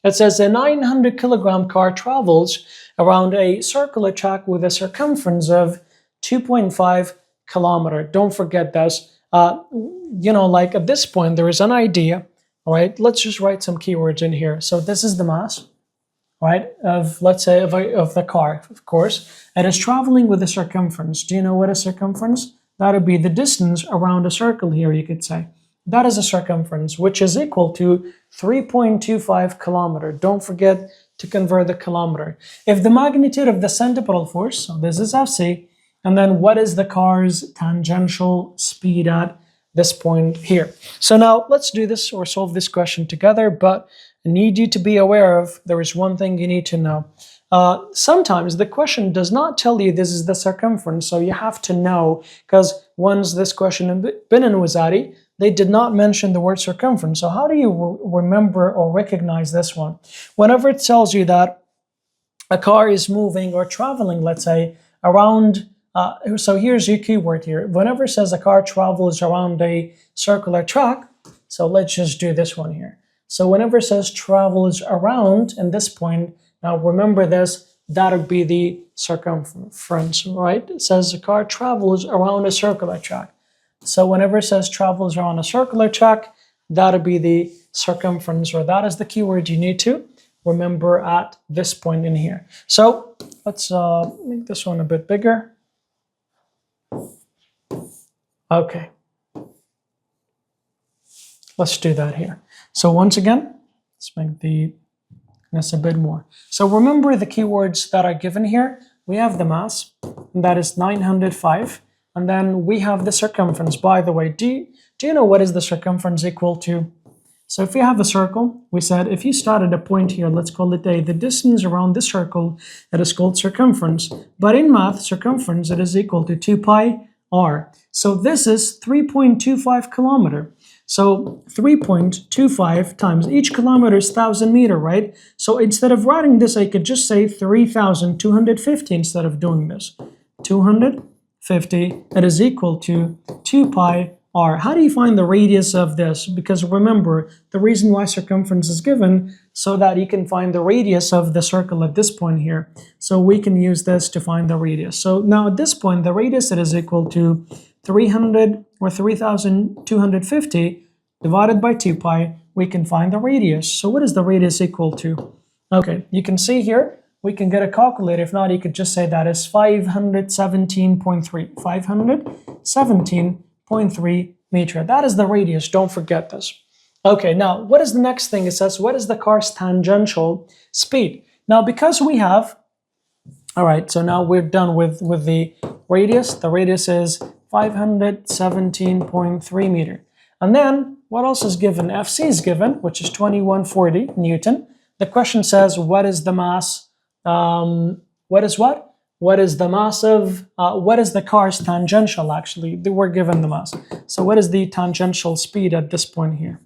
It says a 900 kilogram car travels around a circular track with a circumference of 2.5 kilometer. Don't forget this. Like at this point, there is an idea, all right? Let's just write some keywords in here. So this is the mass, right, of, let's say, of the car, of course. It is traveling with a circumference. Do you know what is circumference? That would be the distance around a circle here, you could say. That is a circumference, which is equal to 3.25 kilometer. Don't forget to convert the kilometer. If the magnitude of the centripetal force, so this is FC, and then what is the car's tangential speed at this point here? So now let's do this or solve this question together, but I need you to be aware of, there is one thing you need to know. Sometimes the question does not tell you this is the circumference, so you have to know, because once this question had been in Wizari, they did not mention the word circumference. So how do you remember or recognize this one? Whenever it tells you that a car is moving or traveling, let's say, around, so here's your keyword here. Whenever it says a car travels around a circular track, so let's just do this one here. So whenever it says travels around, in this point, now remember this, that would be the circumference, right? It says the car travels around a circular track. So whenever it says travels around a circular track, that would be the circumference, or that is the keyword you need to remember at this point in here. So let's make this one a bit bigger. Okay. Let's do that here. So once again, let's make this a bit more. So remember the keywords that are given here. We have the mass, and that is 905. And then we have the circumference. By the way, do you know what is the circumference equal to? So if you have a circle, we said if you start at a point here, let's call it A, the distance around this circle, it is called circumference. But in math, circumference, it is equal to 2 pi r. So this is 3.25 kilometer. So 3.25 times each kilometer is 1,000 meter, right? So instead of writing this, I could just say 3,250 instead of doing this. 250, it is equal to 2 pi r. How do you find the radius of this? Because remember, the reason why circumference is given so that you can find the radius of the circle at this point here. So we can use this to find the radius. So now at this point, the radius, it is equal to 300 or 3,250 divided by 2 pi, we can find the radius. So what is the radius equal to? Okay, you can see here, we can get a calculator. If not, you could just say that is 517.3. 517.3 meter. That is the radius. Don't forget this. Okay, now what is the next thing? It says, what is the car's tangential speed? Now, because we have, all right, so now we're done with the radius. The radius is 517.3 meter. And then what else is given? FC is given, which is 2140 Newton. The question says, what is the mass? What is what? What is the mass of, what is the car's tangential, actually? They were given the mass. So what is the tangential speed at this point here?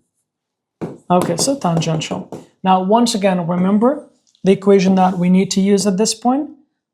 Okay, so tangential. Now, once again, remember the equation that we need to use at this point?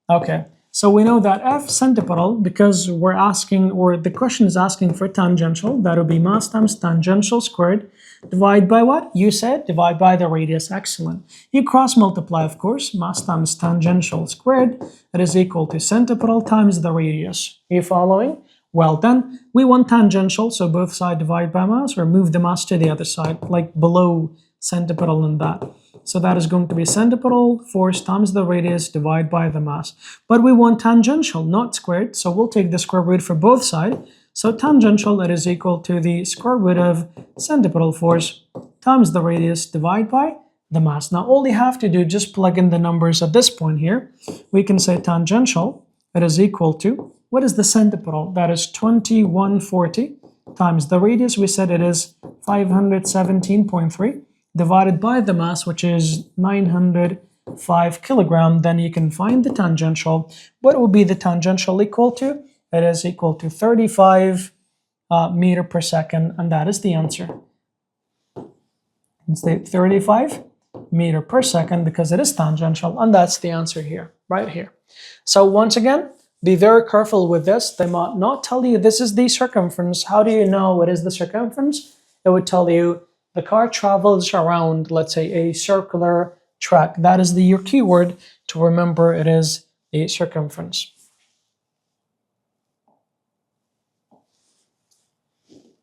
Okay, so we know that F centripetal, because we're asking, or the question is asking for tangential, that would be mass times tangential squared, divide by what? You said divide by the radius. Excellent. You cross multiply, of course, mass times tangential squared, that is equal to centripetal times the radius. Are you following? Well done. We want tangential, so both sides divide by mass, or move the mass to the other side, like below centripetal and that. So that is going to be centripetal force times the radius divided by the mass. But we want tangential, not squared, so we'll take the square root for both sides. So tangential, that is equal to the square root of centripetal force times the radius divided by the mass. Now all you have to do, just plug in the numbers at this point here. We can say tangential, that is equal to, what is the centripetal? That is 2140 times the radius, we said it is 517.3, divided by the mass, which is 905 kilogram. Then you can find the tangential. What will be the tangential equal to? It is equal to 35 meter per second, and that is the answer. It's the 35 meter per second because it is tangential, and that's the answer here, right here. So once again, be very careful with this. They might not tell you this is the circumference. How do you know what is the circumference? It would tell you the car travels around, let's say, a circular track. That is your keyword to remember. It is the circumference.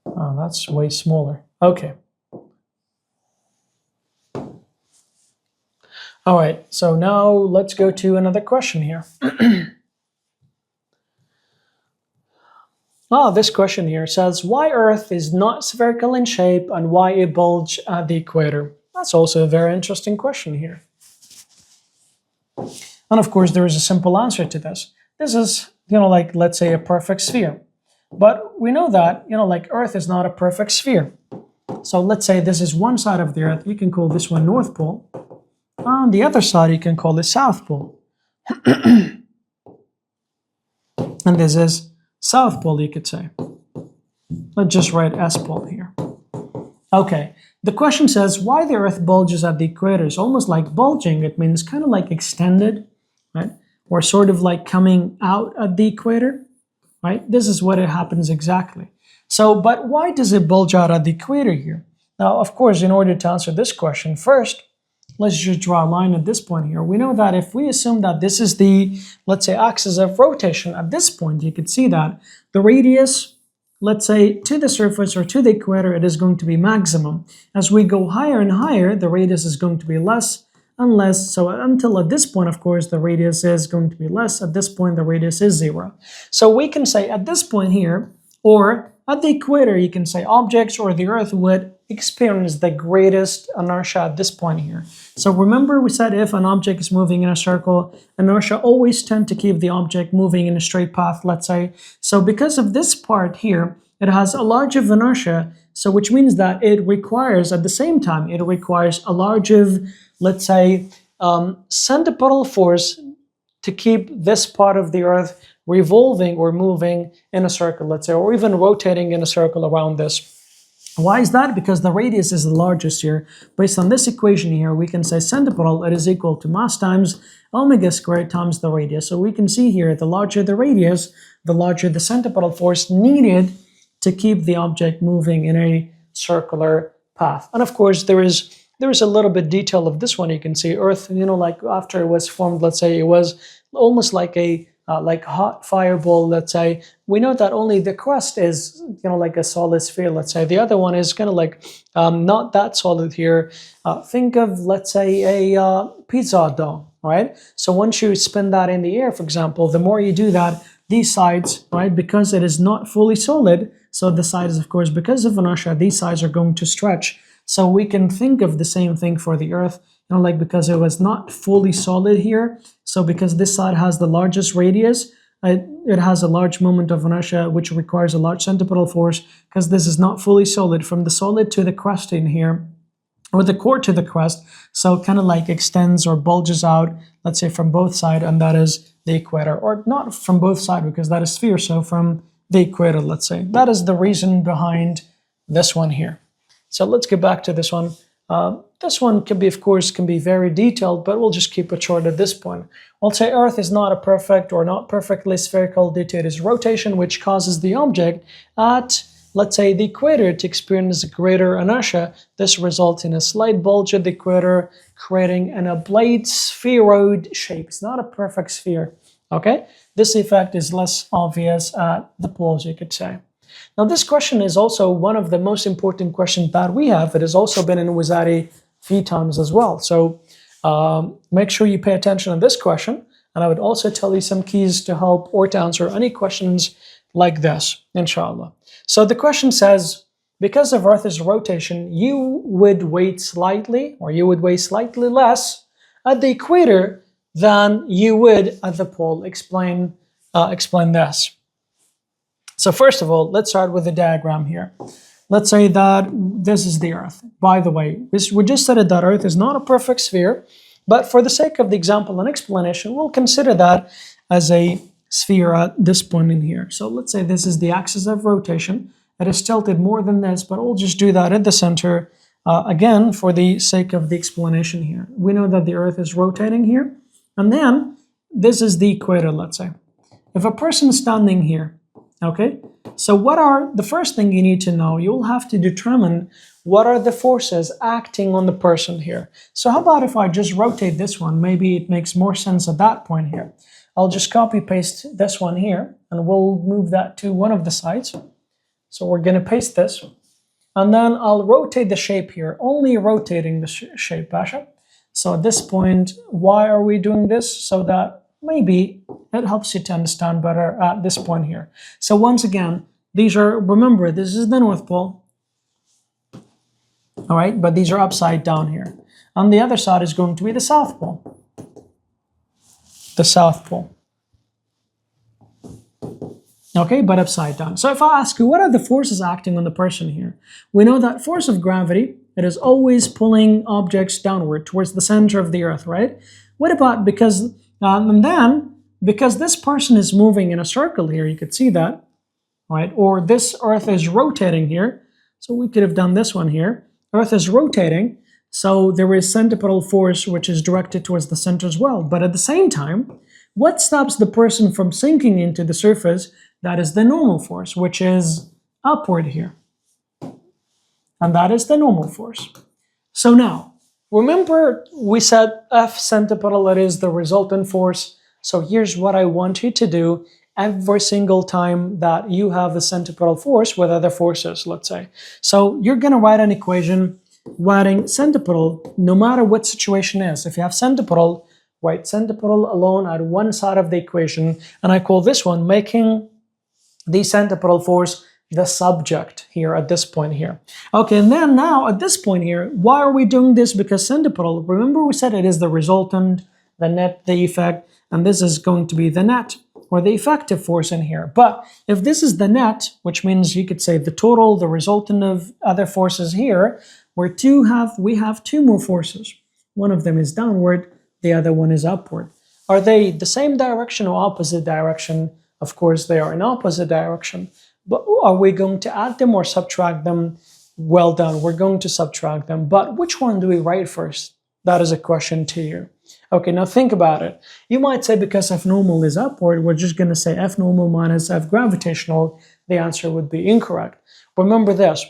Oh, that's way smaller. Okay. All right, so now let's go to another question here. This question here says, why Earth is not spherical in shape and why it bulge at the equator? That's also a very interesting question here. And of course, there is a simple answer to this. This is, like, let's say a perfect sphere. But we know that, like Earth is not a perfect sphere. So let's say this is one side of the Earth. You can call this one North Pole. On the other side, you can call it South Pole. And this is South Pole, you could say. Let's just write S pole here. Okay, the question says why the Earth bulges at the equator. It's almost like bulging. It means kind of like extended, right? Or sort of like coming out at the equator, right? This is what it happens exactly. So, but why does it bulge out at the equator here? Now, of course, in order to answer this question, first, let's just draw a line at this point here. We know that if we assume that this is the, let's say, axis of rotation at this point, you can see that the radius, let's say, to the surface or to the equator, it is going to be maximum. As we go higher and higher, the radius is going to be less and less. So until at this point, of course, the radius is going to be less. At this point, the radius is 0. So we can say at this point here, or at the equator, you can say objects or the Earth would experience the greatest inertia at this point here. So remember we said if an object is moving in a circle, inertia always tend to keep the object moving in a straight path, let's say. So because of this part here, it has a large of inertia, so which means that it requires, at the same time, it requires a large of, let's say, centripetal force to keep this part of the Earth revolving or moving in a circle, let's say, or even rotating in a circle around this. Why is that? Because the radius is the largest here. Based on this equation here, we can say centripetal, it is equal to mass times omega squared times the radius. So we can see here, the larger the radius, the larger the centripetal force needed to keep the object moving in a circular path. And of course, there is a little bit detail of this one. You can see Earth, like after it was formed, let's say it was almost like a hot fireball, let's say. We know that only the crust is, like a solid sphere, let's say. The other one is kind of like not that solid here. Think of, let's say, a pizza dough, right? So once you spin that in the air, for example, the more you do that, these sides, right, because it is not fully solid, so the sides, of course, because of inertia, these sides are going to stretch. So we can think of the same thing for the Earth, like because it was not fully solid here, so because this side has the largest radius, it has a large moment of inertia, which requires a large centripetal force, because this is not fully solid. From the solid to the crust in here, or the core to the crust, so it kind of like extends or bulges out, let's say from both sides, and that is the equator. Or not from both sides, because that is sphere, so from the equator, let's say. That is the reason behind this one here. So let's get back to this one. This one can be, of course, can be very detailed, but we'll just keep it short at this point. We'll say Earth is not a perfect or not perfectly spherical due to its rotation, which causes the object at, let's say, the equator to experience greater inertia. This results in a slight bulge at the equator, creating an oblate spheroid shape. It's not a perfect sphere, okay? This effect is less obvious at the poles, you could say. Now, this question is also one of the most important questions that we have. It has also been in Wizari a few times as well. So make sure you pay attention to this question. And I would also tell you some keys to help or to answer any questions like this, inshallah. So the question says, because of Earth's rotation, you would weigh slightly less at the equator than you would at the pole. Explain this. So first of all, let's start with the diagram here. Let's say that this is the Earth. By the way, we just said that Earth is not a perfect sphere, but for the sake of the example and explanation, we'll consider that as a sphere at this point in here. So let's say this is the axis of rotation. It is tilted more than this, but we'll just do that at the center, again, for the sake of the explanation here. We know that the Earth is rotating here, and then this is the equator, let's say. If a person is standing here, okay, so what are the first thing you need to know? You'll have to determine what are the forces acting on the person here. So how about if I just rotate this one? Maybe it makes more sense at that point here. I'll just copy paste this one here, and we'll move that to one of the sides. So we're going to paste this, and then I'll rotate the shape here, only rotating the shape, Pasha. So at this point, why are we doing this? So that maybe it helps you to understand better at this point here. So once again, these are, remember, this is the North Pole, all right, but these are upside down here. On the other side is going to be the South Pole. The South Pole. Okay, but upside down. So if I ask you, what are the forces acting on the person here? We know that force of gravity, it is always pulling objects downward towards the center of the Earth, right? What about because this person is moving in a circle here, you could see that, right? Or this Earth is rotating here. So we could have done this one here. Earth is rotating, so there is centripetal force which is directed towards the center as well. But at the same time, what stops the person from sinking into the surface? That is the normal force, which is upward here. And that is the normal force. So now, remember we said F centripetal, it is the resultant force. So here's what I want you to do every single time that you have a centripetal force with other forces, let's say. So you're going to write an equation writing centripetal no matter what situation is. If you have centripetal, write centripetal alone at one side of the equation, and I call this one making the centripetal force the subject here at this point here. Okay, and then now at this point here, why are we doing this? Because centripetal, remember we said it is the resultant, the net, the effect, and this is going to be the net or the effective force in here. But if this is the net, which means you could say the total, the resultant of other forces here, we have two more forces. One of them is downward, the other one is upward. Are they the same direction or opposite direction? Of course, they are in opposite direction. But are we going to add them or subtract them? Well done, we're going to subtract them. But which one do we write first? That is a question to you. Okay, now think about it. You might say because F normal is upward, we're just going to say F normal minus F gravitational. The answer would be incorrect. Remember this.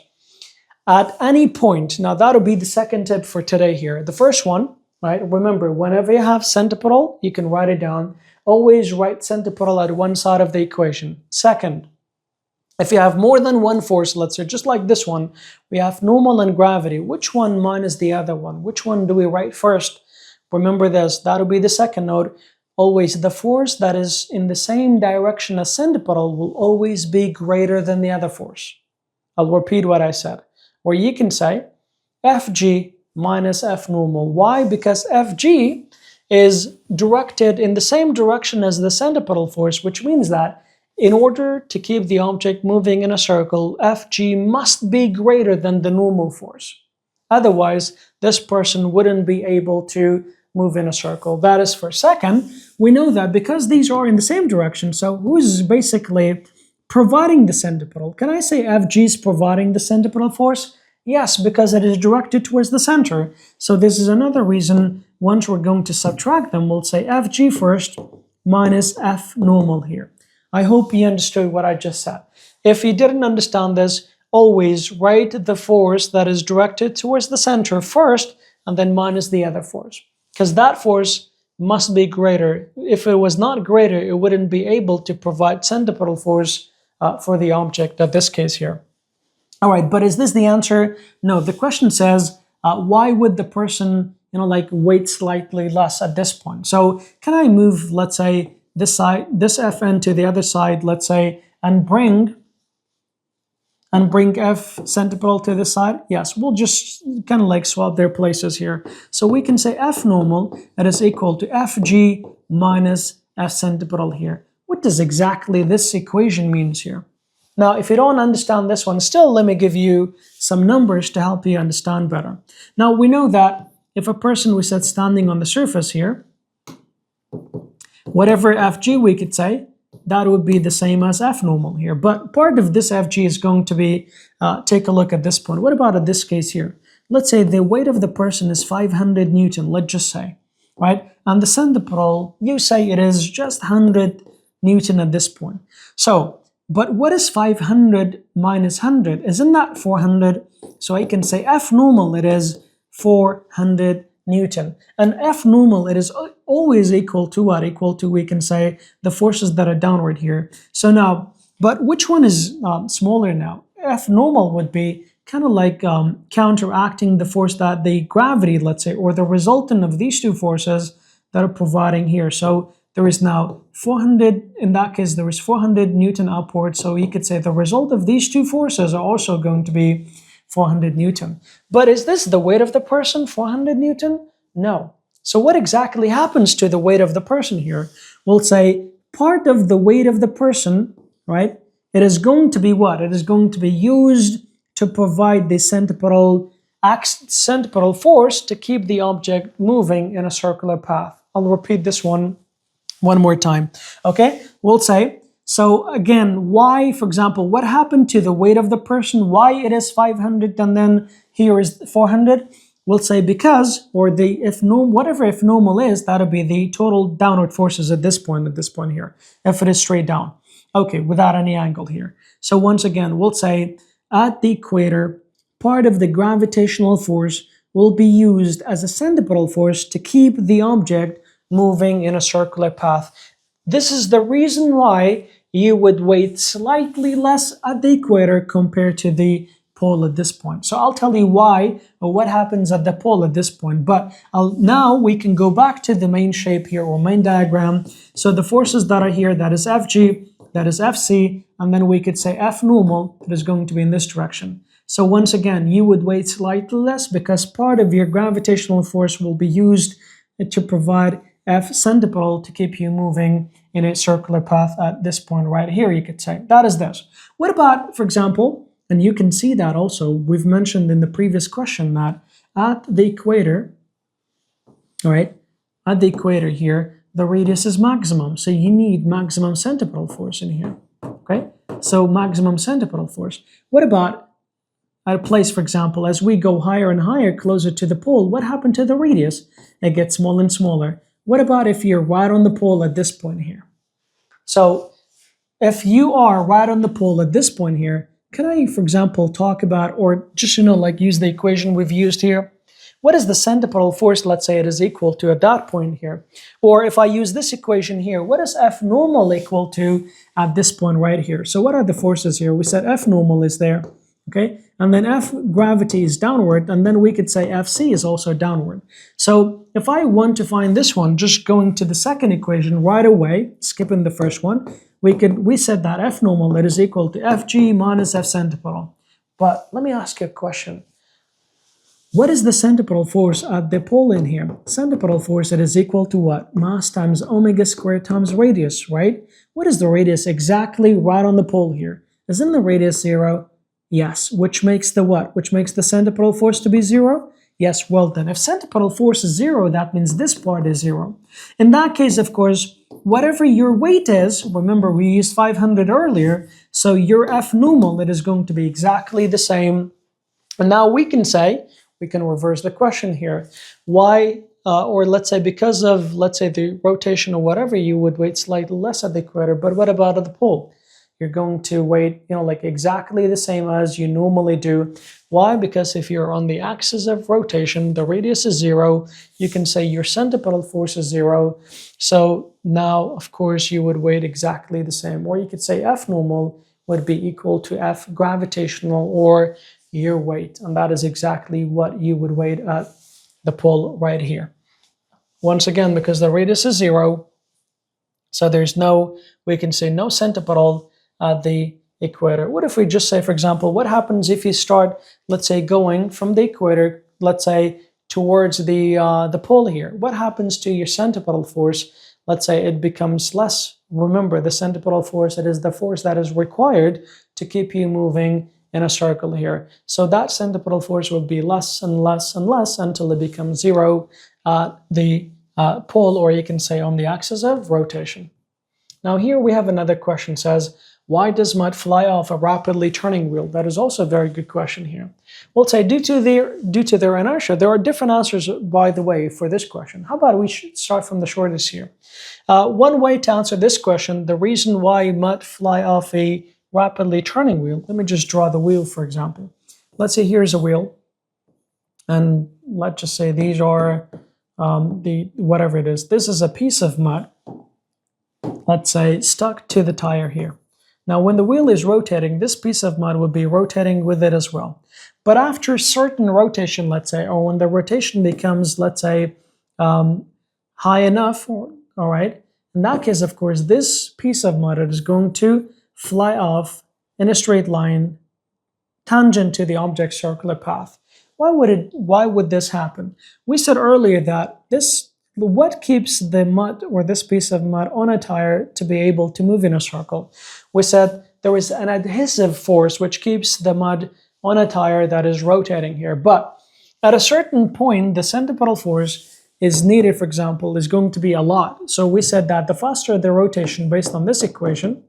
At any point, now that'll be the second tip for today here. The first one, right? Remember, whenever you have centripetal, you can write it down. Always write centripetal at one side of the equation. Second, if you have more than one force, let's say just like this one, we have normal and gravity. Which one minus the other one? Which one do we write first? Remember this, that'll be the second note. Always the force that is in the same direction as centripetal will always be greater than the other force. I'll repeat what I said. Or you can say Fg minus F normal. Why? Because Fg is directed in the same direction as the centripetal force, which means that in order to keep the object moving in a circle, Fg must be greater than the normal force. Otherwise, this person wouldn't be able to move in a circle. That is for second. We know that because these are in the same direction, so who's basically providing the centripetal? Can I say Fg is providing the centripetal force? Yes, because it is directed towards the center. So this is another reason, once we're going to subtract them, we'll say Fg first minus F normal here. I hope you understood what I just said. If you didn't understand this, always write the force that is directed towards the center first and then minus the other force, because that force must be greater. If it was not greater, it wouldn't be able to provide centripetal force for the object, in this case here. All right, but is this the answer? No, the question says, why would the person, weight slightly less at this point? So can I move, let's say, this side, this Fn to the other side, let's say, and bring F centripetal to this side? Yes, we'll just kind of swap their places here. So we can say F normal, that is equal to Fg minus F centripetal here. What does exactly this equation means here? Now, if you don't understand this one, still let me give you some numbers to help you understand better. Now, we know that if a person was standing on the surface here, whatever Fg we could say, that would be the same as F normal here. But part of this Fg is going to be, take a look at this point. What about in this case here? Let's say the weight of the person is 500 Newton, let's just say, right? And the centripetal, you say it is just 100 Newton at this point. So, but what is 500 minus 100? Isn't that 400? So I can say F normal, it is 400 Newton. And F normal, it is always equal to what? Equal to, we can say, the forces that are downward here. So now, but which one is smaller now? F normal would be kind of like counteracting the force that the gravity, let's say, or the resultant of these two forces that are providing here. So there is now 400, in that case, there is 400 Newton upward. So you could say the result of these two forces are also going to be 400 Newton. But is this the weight of the person, 400 Newton? No. So what exactly happens to the weight of the person here? We'll say part of the weight of the person, right? It is going to be what? It is going to be used to provide the centripetal force to keep the object moving in a circular path. I'll repeat this one more time. Okay? We'll say, so again, why, for example, what happened to the weight of the person? Why it is 500 and then here is 400? We'll say because, or the whatever F normal is, that'll be the total downward forces at this point here, if it is straight down. Okay, without any angle here. So once again, we'll say at the equator, part of the gravitational force will be used as a centripetal force to keep the object moving in a circular path. This is the reason why you would weight slightly less at the equator compared to the pole at this point. So I'll tell you why or what happens at the pole at this point. But now we can go back to the main shape here or main diagram. So the forces that are here, that is Fg, that is Fc, and then we could say F normal, that is going to be in this direction. So once again, you would weight slightly less because part of your gravitational force will be used to provide F centripetal to keep you moving in a circular path at this point right here, you could say. That is this. What about, for example, and you can see that also, we've mentioned in the previous question that at the equator, all right, at the equator here, the radius is maximum. So you need maximum centripetal force in here, okay? So maximum centripetal force. What about at a place, for example, as we go higher and higher, closer to the pole, what happened to the radius? It gets smaller and smaller. What about if you're right on the pole at this point here? So if you are right on the pole at this point here, can I, for example, talk about, or just, use the equation we've used here? What is the centripetal force, let's say it is equal to at that point here? Or if I use this equation here, what is F normal equal to at this point right here? So what are the forces here? We said F normal is there, okay? And then F gravity is downward, and then we could say Fc is also downward. So if I want to find this one, just going to the second equation right away, skipping the first one, we said that F normal, that is equal to Fg minus F centripetal. But let me ask you a question. What is the centripetal force at the pole in here? Centripetal force, it is equal to what? Mass times omega squared times radius, right? What is the radius exactly right on the pole here? Isn't the radius 0? Yes. Which makes the what? Which makes the centripetal force to be 0? Yes, well then, if centripetal force is 0, that means this part is 0. In that case, of course, whatever your weight is, remember we used 500 earlier, so your F normal, it is going to be exactly the same. And now we can say, we can reverse the question here. Why, or let's say because of, let's say the rotation or whatever, you would weight slightly less at the equator, but what about at the pole? You're going to weight, like exactly the same as you normally do. Why? Because if you're on the axis of rotation, the radius is 0, you can say your centripetal force is 0. So now, of course, you would weight exactly the same. Or you could say F normal would be equal to F gravitational, or your weight. And that is exactly what you would weight at the pole right here. Once again, because the radius is 0, so there's no, we can say no centripetal at the equator. What if we just say, for example, what happens if you start, let's say, going from the equator, let's say, towards the pole here? What happens to your centripetal force? Let's say it becomes less. Remember, the centripetal force, it is the force that is required to keep you moving in a circle here. So that centripetal force will be less and less and less until it becomes 0 at the pole, or you can say on the axis of rotation. Now here we have another question. Says, why does mud fly off a rapidly turning wheel? That is also a very good question here. We'll say due to their inertia. There are different answers, by the way, for this question. How about we should start from the shortest here? One way to answer this question, the reason why mud fly off a rapidly turning wheel. Let me just draw the wheel, for example. Let's say here's a wheel, and let's just say these are whatever it is. This is a piece of mud, let's say, stuck to the tire here. Now, when the wheel is rotating, this piece of mud would be rotating with it as well. But after certain rotation, let's say, or when the rotation becomes, let's say, high enough, all right, in that case, of course, this piece of mud is going to fly off in a straight line tangent to the object's circular path. Why would this happen? We said earlier that what keeps the mud or this piece of mud on a tire to be able to move in a circle? We said there is an adhesive force which keeps the mud on a tire that is rotating here. But at a certain point, the centripetal force is needed, for example, is going to be a lot. So we said that the faster the rotation based on this equation,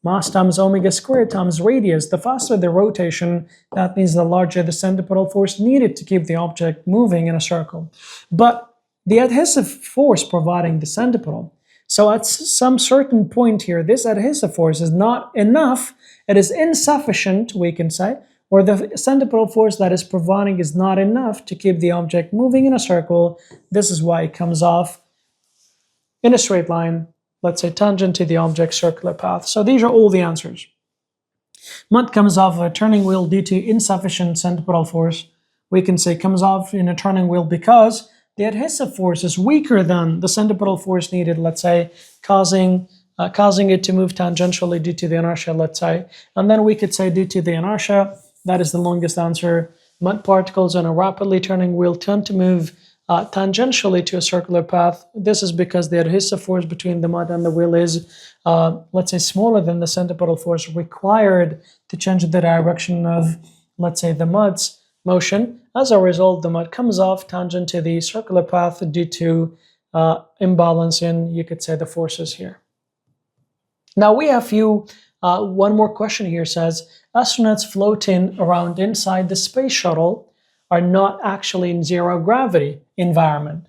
mass times omega squared times radius, the faster the rotation, that means the larger the centripetal force needed to keep the object moving in a circle. But the adhesive force providing the centripetal, so at some certain point here, this adhesive force is not enough, it is insufficient, we can say, or the centripetal force that is providing is not enough to keep the object moving in a circle. This is why it comes off in a straight line, let's say tangent to the object's circular path. So these are all the answers. Mud comes off a turning wheel due to insufficient centripetal force. We can say comes off in a turning wheel because the adhesive force is weaker than the centripetal force needed, let's say, causing it to move tangentially due to the inertia, let's say. And then we could say due to the inertia, that is the longest answer. Mud particles on a rapidly turning wheel tend to move tangentially to a circular path. This is because the adhesive force between the mud and the wheel is, let's say, smaller than the centripetal force required to change the direction of, let's say, the mud's motion. As a result, the mud comes off tangent to the circular path due to imbalance in, you could say, the forces here. Now we have one more question here. Says, astronauts floating around inside the space shuttle are not actually in zero gravity environment.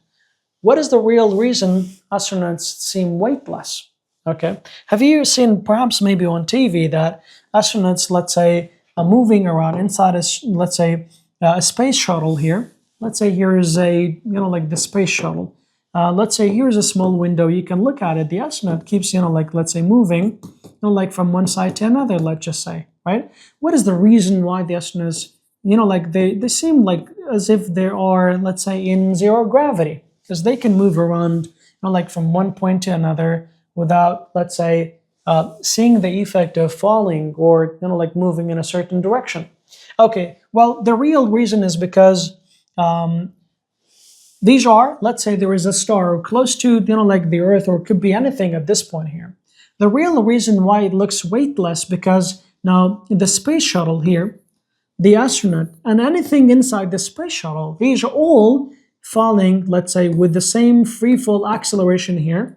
What is the real reason astronauts seem weightless? Okay, have you seen perhaps maybe on TV that astronauts, let's say, are moving around inside let's say a space shuttle here. Let's say here's like the space shuttle. Let's say here's a small window. You can look at it. The astronaut keeps, let's say moving, like from one side to another, let's just say, right? What is the reason why the astronauts, like they seem like as if they are, let's say, in zero gravity, because they can move around, like from one point to another without, let's say, seeing the effect of falling or, like moving in a certain direction. Okay, well, the real reason is because these are, let's say there is a star close to, like the Earth, or it could be anything at this point here. The real reason why it looks weightless, because now the space shuttle here, the astronaut, and anything inside the space shuttle, these are all falling, let's say, with the same free fall acceleration here,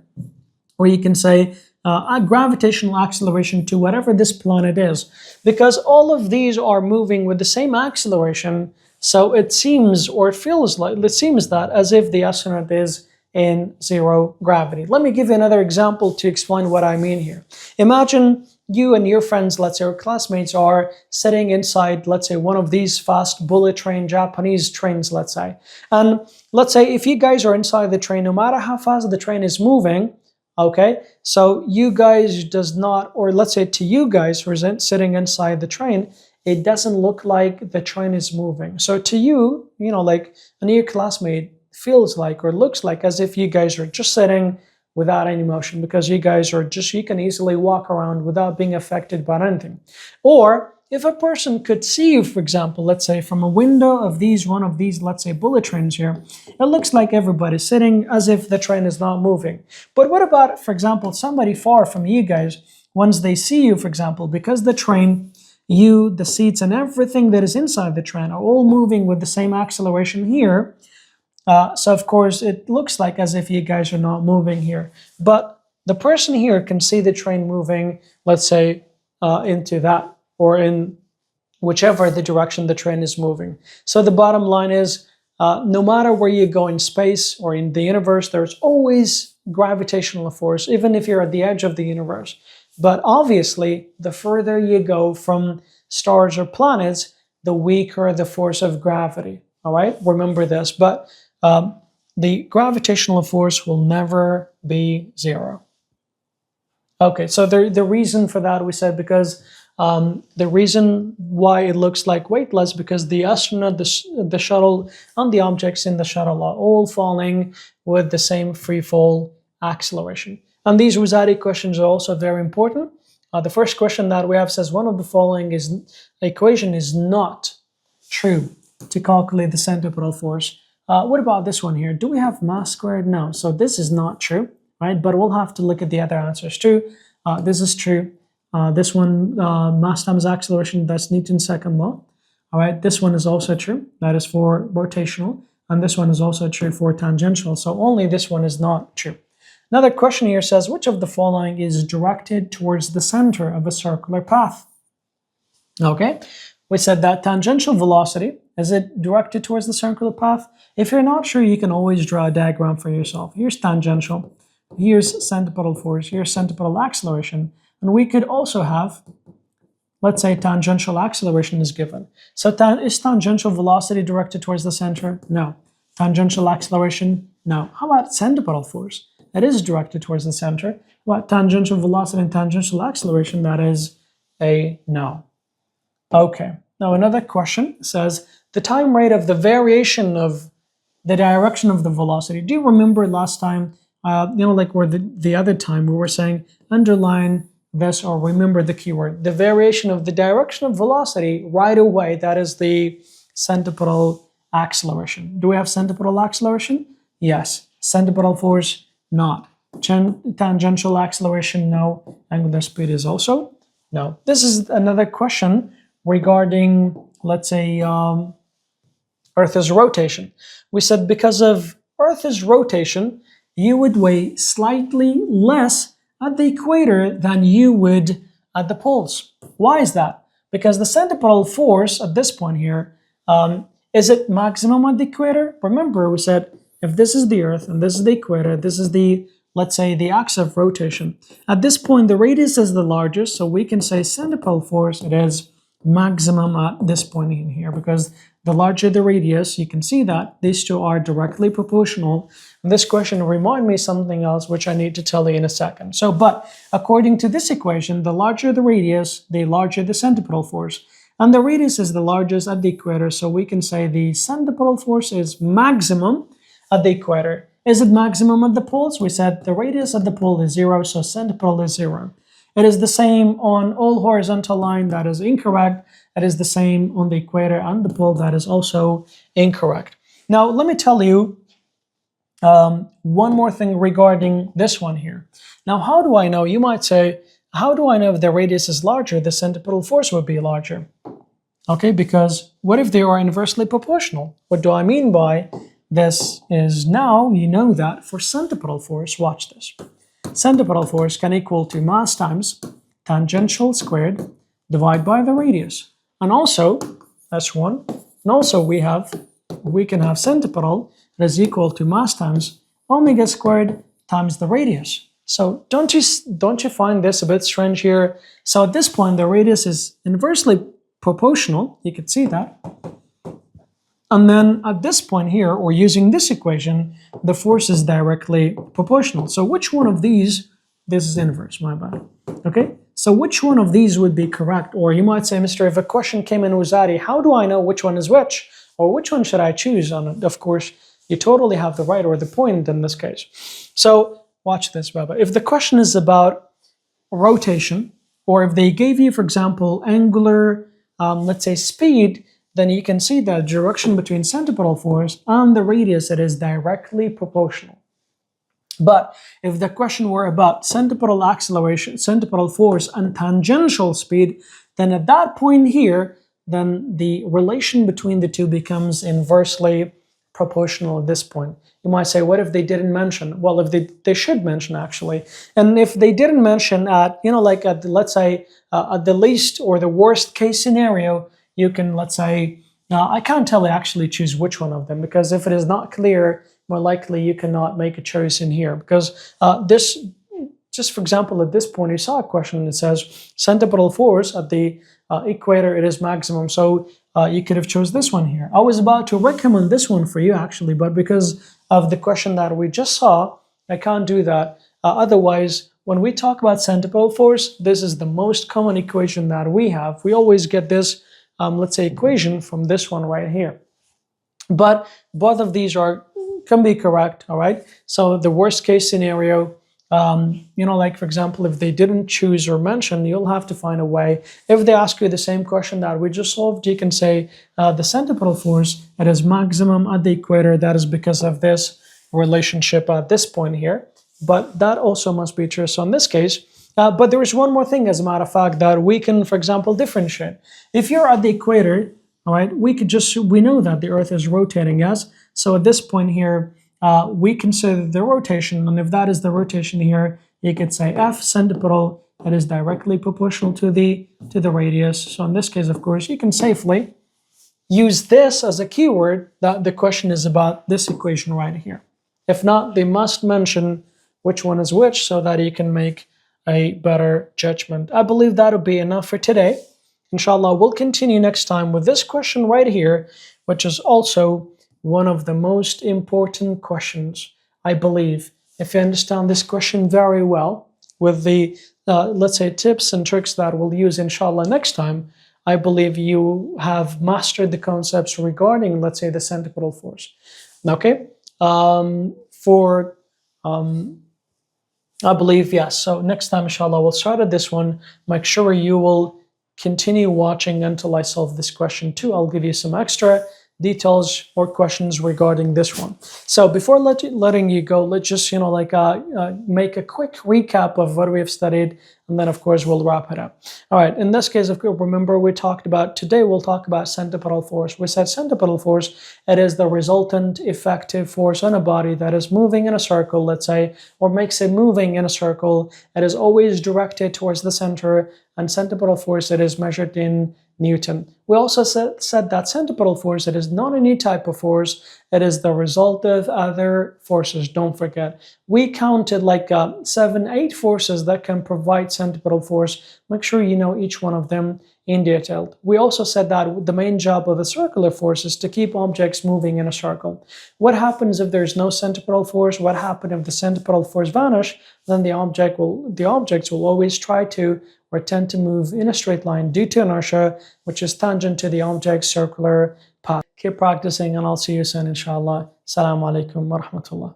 or you can say a gravitational acceleration to whatever this planet is, because all of these are moving with the same acceleration. So it seems, or it feels like, it seems that as if the astronaut is in zero gravity. Let me give you another example to explain what I mean here. Imagine you and your friends, let's say your classmates, are sitting inside, let's say, one of these fast bullet train, Japanese trains, let's say. And let's say if you guys are inside the train, no matter how fast the train is moving, okay, so you guys does not, or let's say to you guys who are sitting inside the train, it doesn't look like the train is moving. So to you, like a new classmate feels like, or looks like, as if you guys are just sitting without any motion, because you guys are just, you can easily walk around without being affected by anything. Or if a person could see you, for example, let's say from a window of one of these, let's say bullet trains here, it looks like everybody's sitting as if the train is not moving. But what about, for example, somebody far from you guys, once they see you, for example, because the train, you, the seats, and everything that is inside the train are all moving with the same acceleration here. So of course, it looks like as if you guys are not moving here. But the person here can see the train moving, let's say, into that, or in whichever the direction the train is moving. So the bottom line is, no matter where you go in space or in the universe, there's always gravitational force, even if you're at the edge of the universe. But obviously, the further you go from stars or planets, the weaker the force of gravity. All right, remember this. But the gravitational force will never be zero. Okay, so the reason for that, we said, because the reason why it looks like weightless, because the astronaut, the shuttle, and the objects in the shuttle are all falling with the same free fall acceleration. And these Rosati questions are also very important. The first question that we have says, one of the following equation is not true to calculate the centripetal force. What about this one here? Do we have mass squared? No. So this is not true, right? But we'll have to look at the other answers too. This is true. This one, mass times acceleration, that's Newton's second law. All right, this one is also true. That is for rotational. And this one is also true for tangential. So only this one is not true. Another question here says, which of the following is directed towards the center of a circular path? Okay, we said that tangential velocity, is it directed towards the circular path? If you're not sure, you can always draw a diagram for yourself. Here's tangential, here's centripetal force, here's centripetal acceleration. And we could also have, let's say, tangential acceleration is given. So is tangential velocity directed towards the center? No. Tangential acceleration? No. How about centripetal force? It is directed towards the center. What tangential velocity and tangential acceleration? That is a no. Okay. Now another question says the time rate of the variation of the direction of the velocity. Do you remember last time, like where the other time we were saying underline this, or remember the keyword, the variation of the direction of velocity right away, that is the centripetal acceleration. Do we have centripetal acceleration? Yes. Centripetal force? Not. Tangential acceleration? No. Angular speed is also no. This is another question regarding, let's say, Earth's rotation. We said because of Earth's rotation, you would weigh slightly less at the equator than you would at the poles. Why is that? Because the centripetal force at this point here, is it maximum at the equator? Remember, we said if this is the Earth and this is the equator, this is the, let's say, the axis of rotation. At this point, the radius is the largest, so we can say centripetal force, it is maximum at this point in here, because the larger the radius, you can see that these two are directly proportional. And this question reminds me something else, which I need to tell you in a second. So, but according to this equation, the larger the radius, the larger the centripetal force. And the radius is the largest at the equator, so we can say the centripetal force is maximum at the equator. Is it maximum at the poles? We said the radius at the pole is 0, so centripetal is 0. It is the same on all horizontal line, that is incorrect. It is the same on the equator and the pole, that is also incorrect. Now, let me tell you one more thing regarding this one here. Now, how do I know? You might say, how do I know if the radius is larger, the centripetal force would be larger? Okay, because what if they are inversely proportional? What do I mean by this is now you know that for centripetal force, watch this. Centripetal force can equal to mass times tangential squared divided by the radius. And also, that's one. And also we can have centripetal that is equal to mass times omega squared times the radius. So don't you find this a bit strange here? So at this point, the radius is inversely proportional. You can see that. And then at this point here, or using this equation, the force is directly proportional. So which one of these, this is inverse, my bad. Okay, so which one of these would be correct? Or you might say, Mr. If a question came in Uzadi, how do I know which one is which? Or which one should I choose? And of course, you totally have the right or the point in this case. So watch this, Baba. If the question is about rotation, or if they gave you, for example, angular, let's say speed, then you can see that direction between centripetal force and the radius, it is directly proportional. But if the question were about centripetal acceleration, centripetal force and tangential speed, then at that point here, then the relation between the two becomes inversely proportional at this point. You might say, what if they didn't mention? Well, if they should mention actually. And if they didn't mention at, like at, let's say, at the least or the worst case scenario, you can, let's say, I can't tell you actually choose which one of them, because if it is not clear, more likely you cannot make a choice in here, because this, just for example, at this point, you saw a question that says centripetal force at the equator, it is maximum. So you could have chose this one here. I was about to recommend this one for you actually, but because of the question that we just saw, I can't do that. Otherwise, when we talk about centripetal force, this is the most common equation that we have. We always get this, let's say, equation from this one right here. But both of these can be correct, all right? So the worst case scenario, like for example, if they didn't choose or mention, you'll have to find a way. If they ask you the same question that we just solved, you can say the centripetal force, it is maximum at the equator. That is because of this relationship at this point here. But that also must be true. So in this case, but there is one more thing, as a matter of fact, that we can, for example, differentiate. If you're at the equator, all right, we know that the Earth is rotating, yes? So at this point here, we consider the rotation, and if that is the rotation here, you could say F centripetal, that is directly proportional to the radius. So in this case, of course, you can safely use this as a keyword that the question is about this equation right here. If not, they must mention which one is which so that you can make a better judgment. I believe that'll be enough for today. Inshallah, we'll continue next time with this question right here, which is also one of the most important questions, I believe. If you understand this question very well, with the, let's say, tips and tricks that we'll use, inshallah, next time, I believe you have mastered the concepts regarding, let's say, the centripetal force. Okay? I believe, yes. So next time, inshallah, we'll start at this one. Make sure you will continue watching until I solve this question too. I'll give you some extra details or questions regarding this one. So before letting you go, let's just, make a quick recap of what we have studied, and then of course we'll wrap it up. All right, in this case, of course, remember today we'll talk about centripetal force. We said centripetal force, it is the resultant effective force on a body that is moving in a circle, let's say, or makes it moving in a circle. It is always directed towards the center, and centripetal force, it is measured in Newton. We also said that centripetal force, it is not a new type of force, it is the result of other forces. Don't forget, we counted like 7-8 forces that can provide centripetal force. Make sure you know each one of them in detail. We also said that the main job of a circular force is to keep objects moving in a circle. What happens if there's no centripetal force? What happens if the centripetal force vanish? Then the objects will always try to or tend to move in a straight line due to inertia, which is tangent to the object's circular path. Keep practicing, and I'll see you soon, inshallah. Assalamu alaikum wa rahmatullah.